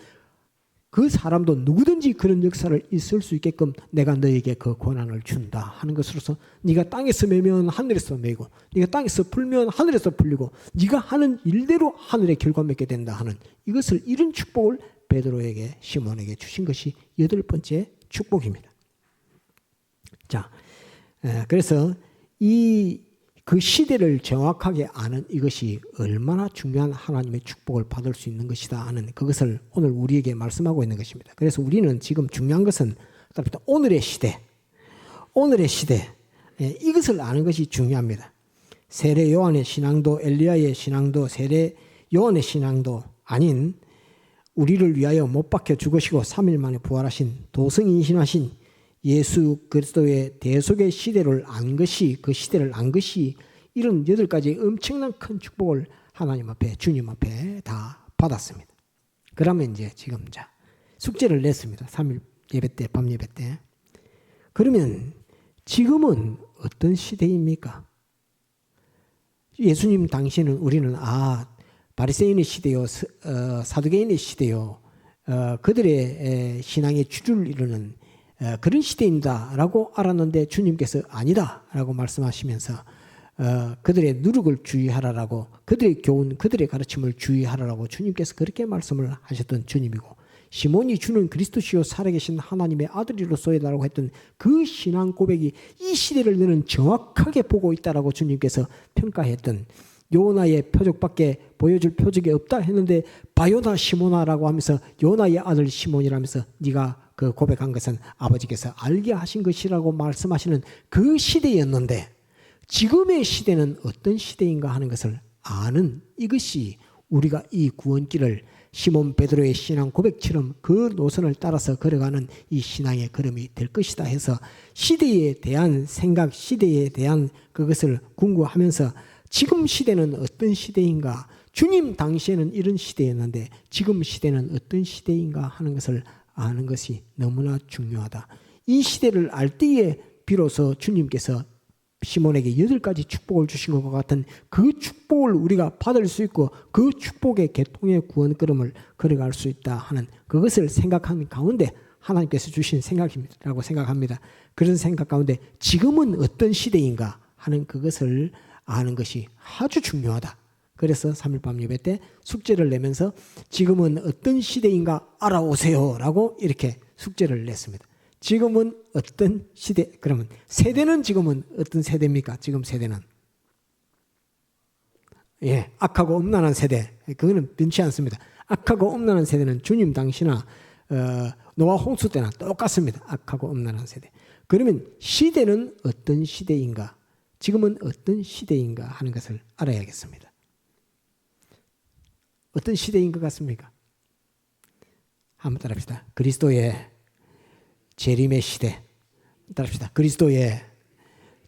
그 사람도 누구든지 그런 역사를 있을 수 있게끔 내가 너에게 그 권한을 준다 하는 것으로서 네가 땅에서 매면 하늘에서 매고 네가 땅에서 풀면 하늘에서 풀리고 네가 하는 일대로 하늘의 결과 맺게 된다 하는 이것을 이런 축복을 베드로에게 시몬에게 주신 것이 8번째 축복입니다. 자, 그래서 그 시대를 정확하게 아는 이것이 얼마나 중요한 하나님의 축복을 받을 수 있는 것이다 하는 그것을 오늘 우리에게 말씀하고 있는 것입니다. 그래서 우리는 지금 중요한 것은 오늘의 시대 이것을 아는 것이 중요합니다. 세례 요한의 신앙도 엘리야의 신앙도 세례 요한의 신앙도 아닌 우리를 위하여 못 박혀 죽으시고 3일 만에 부활하신 도성인신하신 예수 그리스도의 대속의 시대를 안 것이 그 시대를 안 것이 이런 8가지 엄청난 큰 축복을 하나님 앞에 주님 앞에 다 받았습니다. 그러면 이제 지금 숙제를 냈습니다. 3일 예배 때 밤 예배 때. 그러면 지금은 어떤 시대입니까? 예수님 당시에는 우리는 바리새인의 시대요 사두개인의 시대요 그들의 신앙의 주를 이루는 그런 시대입니다라고 알았는데 주님께서 아니다라고 말씀하시면서 그들의 누룩을 주의하라라고 그들의 교훈 그들의 가르침을 주의하라라고 주님께서 그렇게 말씀을 하셨던 주님이고 시몬이 주는 그리스도시요 살아계신 하나님의 아들이로소이다라고 했던 그 신앙 고백이 이 시대를 너는 정확하게 보고 있다라고 주님께서 평가했던 요나의 표적밖에 보여줄 표적이 없다 했는데 바요나 시모나라고 하면서 요나의 아들 시몬이라면서 네가 그 고백한 것은 아버지께서 알게 하신 것이라고 말씀하시는 그 시대였는데 지금의 시대는 어떤 시대인가 하는 것을 아는 이것이 우리가 이 구원길을 시몬 베드로의 신앙 고백처럼 그 노선을 따라서 걸어가는 이 신앙의 걸음이 될 것이다 해서 시대에 대한 생각, 시대에 대한 그것을 궁구하면서 지금 시대는 어떤 시대인가, 주님 당시에는 이런 시대였는데 지금 시대는 어떤 시대인가 하는 것을 아는 것이 너무나 중요하다. 이 시대를 알 때에 비로소 주님께서 시몬에게 8가지 축복을 주신 것과 같은 그 축복을 우리가 받을 수 있고 그 축복의 계통의 구원 걸음을 걸어갈 수 있다 하는 그것을 생각하는 가운데 하나님께서 주신 생각이라고 생각합니다. 그런 생각 가운데 지금은 어떤 시대인가 하는 그것을 아는 것이 아주 중요하다. 그래서 3일 밤 예배 때 숙제를 내면서 지금은 어떤 시대인가 알아오세요 라고 이렇게 숙제를 냈습니다. 지금은 어떤 시대, 그러면 세대는 지금은 어떤 세대입니까? 지금 세대는 악하고 음란한 세대, 그거는 변치 않습니다. 악하고 음란한 세대는 주님 당시나 노아 홍수 때나 똑같습니다. 악하고 음란한 세대. 그러면 시대는 어떤 시대인가? 지금은 어떤 시대인가 하는 것을 알아야겠습니다. 어떤 시대인 것 같습니까? 한번 따라합시다. 그리스도의 재림의 시대. 따라합시다. 그리스도의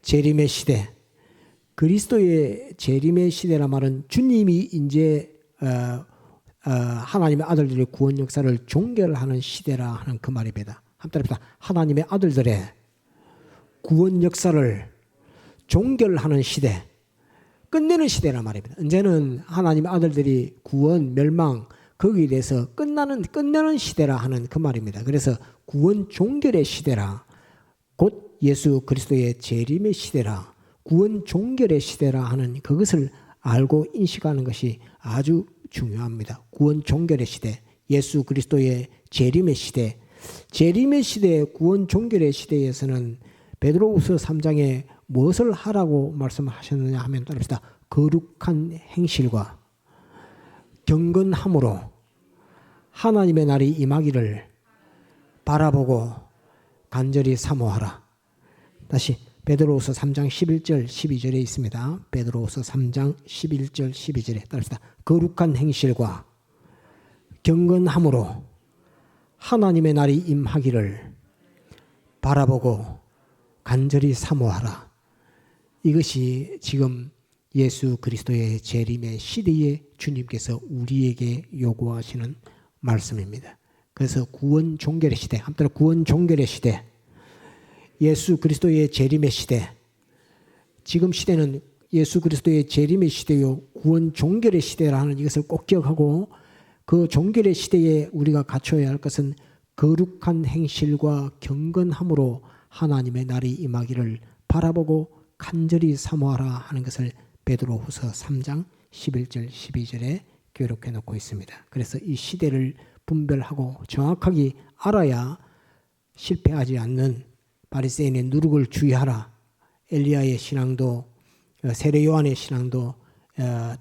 재림의 시대. 그리스도의 재림의 시대란 말은 주님이 이제 하나님의 아들들의 구원 역사를 종결하는 시대라 하는 그 말입니다. 한번 따라합시다. 하나님의 아들들의 구원 역사를 종결하는 시대. 끝내는 시대란 말입니다. 이제는 하나님의 아들들이 구원, 멸망 거기에 대해서 끝내는 시대라 하는 그 말입니다. 그래서 구원 종결의 시대라, 곧 예수 그리스도의 재림의 시대라, 구원 종결의 시대라 하는 그것을 알고 인식하는 것이 아주 중요합니다. 구원 종결의 시대, 예수 그리스도의 재림의 시대, 재림의 시대, 구원 종결의 시대에서는 베드로후서 3장에 무엇을 하라고 말씀하셨느냐 하면 따릅시다. 거룩한 행실과 경건함으로 하나님의 날이 임하기를 바라보고 간절히 사모하라. 다시 베드로후서 3장 11절 12절에 있습니다. 베드로후서 3장 11절 12절에 따릅시다. 거룩한 행실과 경건함으로 하나님의 날이 임하기를 바라보고 간절히 사모하라. 이것이 지금 예수 그리스도의 재림의 시대에 주님께서 우리에게 요구하시는 말씀입니다. 그래서 구원 종결의 시대, 한편 구원 종결의 시대, 예수 그리스도의 재림의 시대, 지금 시대는 예수 그리스도의 재림의 시대요 구원 종결의 시대라는 이것을 꼭 기억하고 그 종결의 시대에 우리가 갖춰야 할 것은 거룩한 행실과 경건함으로 하나님의 날이 임하기를 바라보고 간절히 사모하라 하는 것을 베드로후서 3장 11절 12절에 기록해 놓고 있습니다. 그래서 이 시대를 분별하고 정확하게 알아야 실패하지 않는 바리새인의 누룩을 주의하라. 엘리야의 신앙도 세례 요한의 신앙도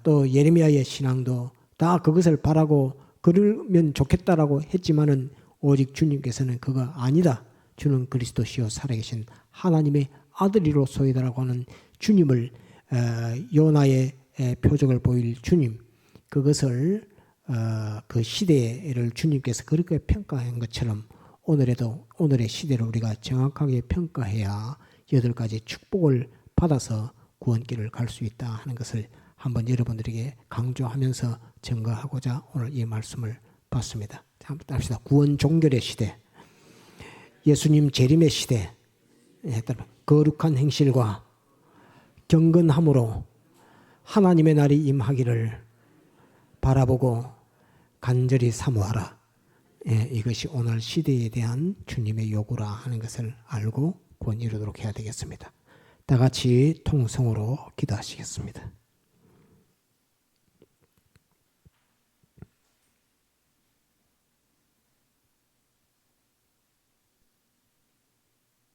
또 예레미야의 신앙도 다 그것을 바라고 그러면 좋겠다라고 했지만은 오직 주님께서는 그거 아니다. 주는 그리스도시요 살아계신 하나님의 아들이로소이다라고 하는 주님을 요나의 표적을 보일 주님 그것을 그 시대를 주님께서 그렇게 평가한 것처럼 오늘에도 오늘의 시대를 우리가 정확하게 평가해야 8가지 축복을 받아서 구원길을 갈 수 있다 하는 것을 한번 여러분들에게 강조하면서 증거하고자 오늘 이 말씀을 봤습니다. 한번 합시다. 구원 종결의 시대, 예수님 재림의 시대, 거룩한 행실과 경건함으로 하나님의 날이 임하기를 바라보고 간절히 사모하라. 이것이 오늘 시대에 대한 주님의 요구라 하는 것을 알고 구원 이루도록 해야 되겠습니다. 다 같이 통성으로 기도하시겠습니다.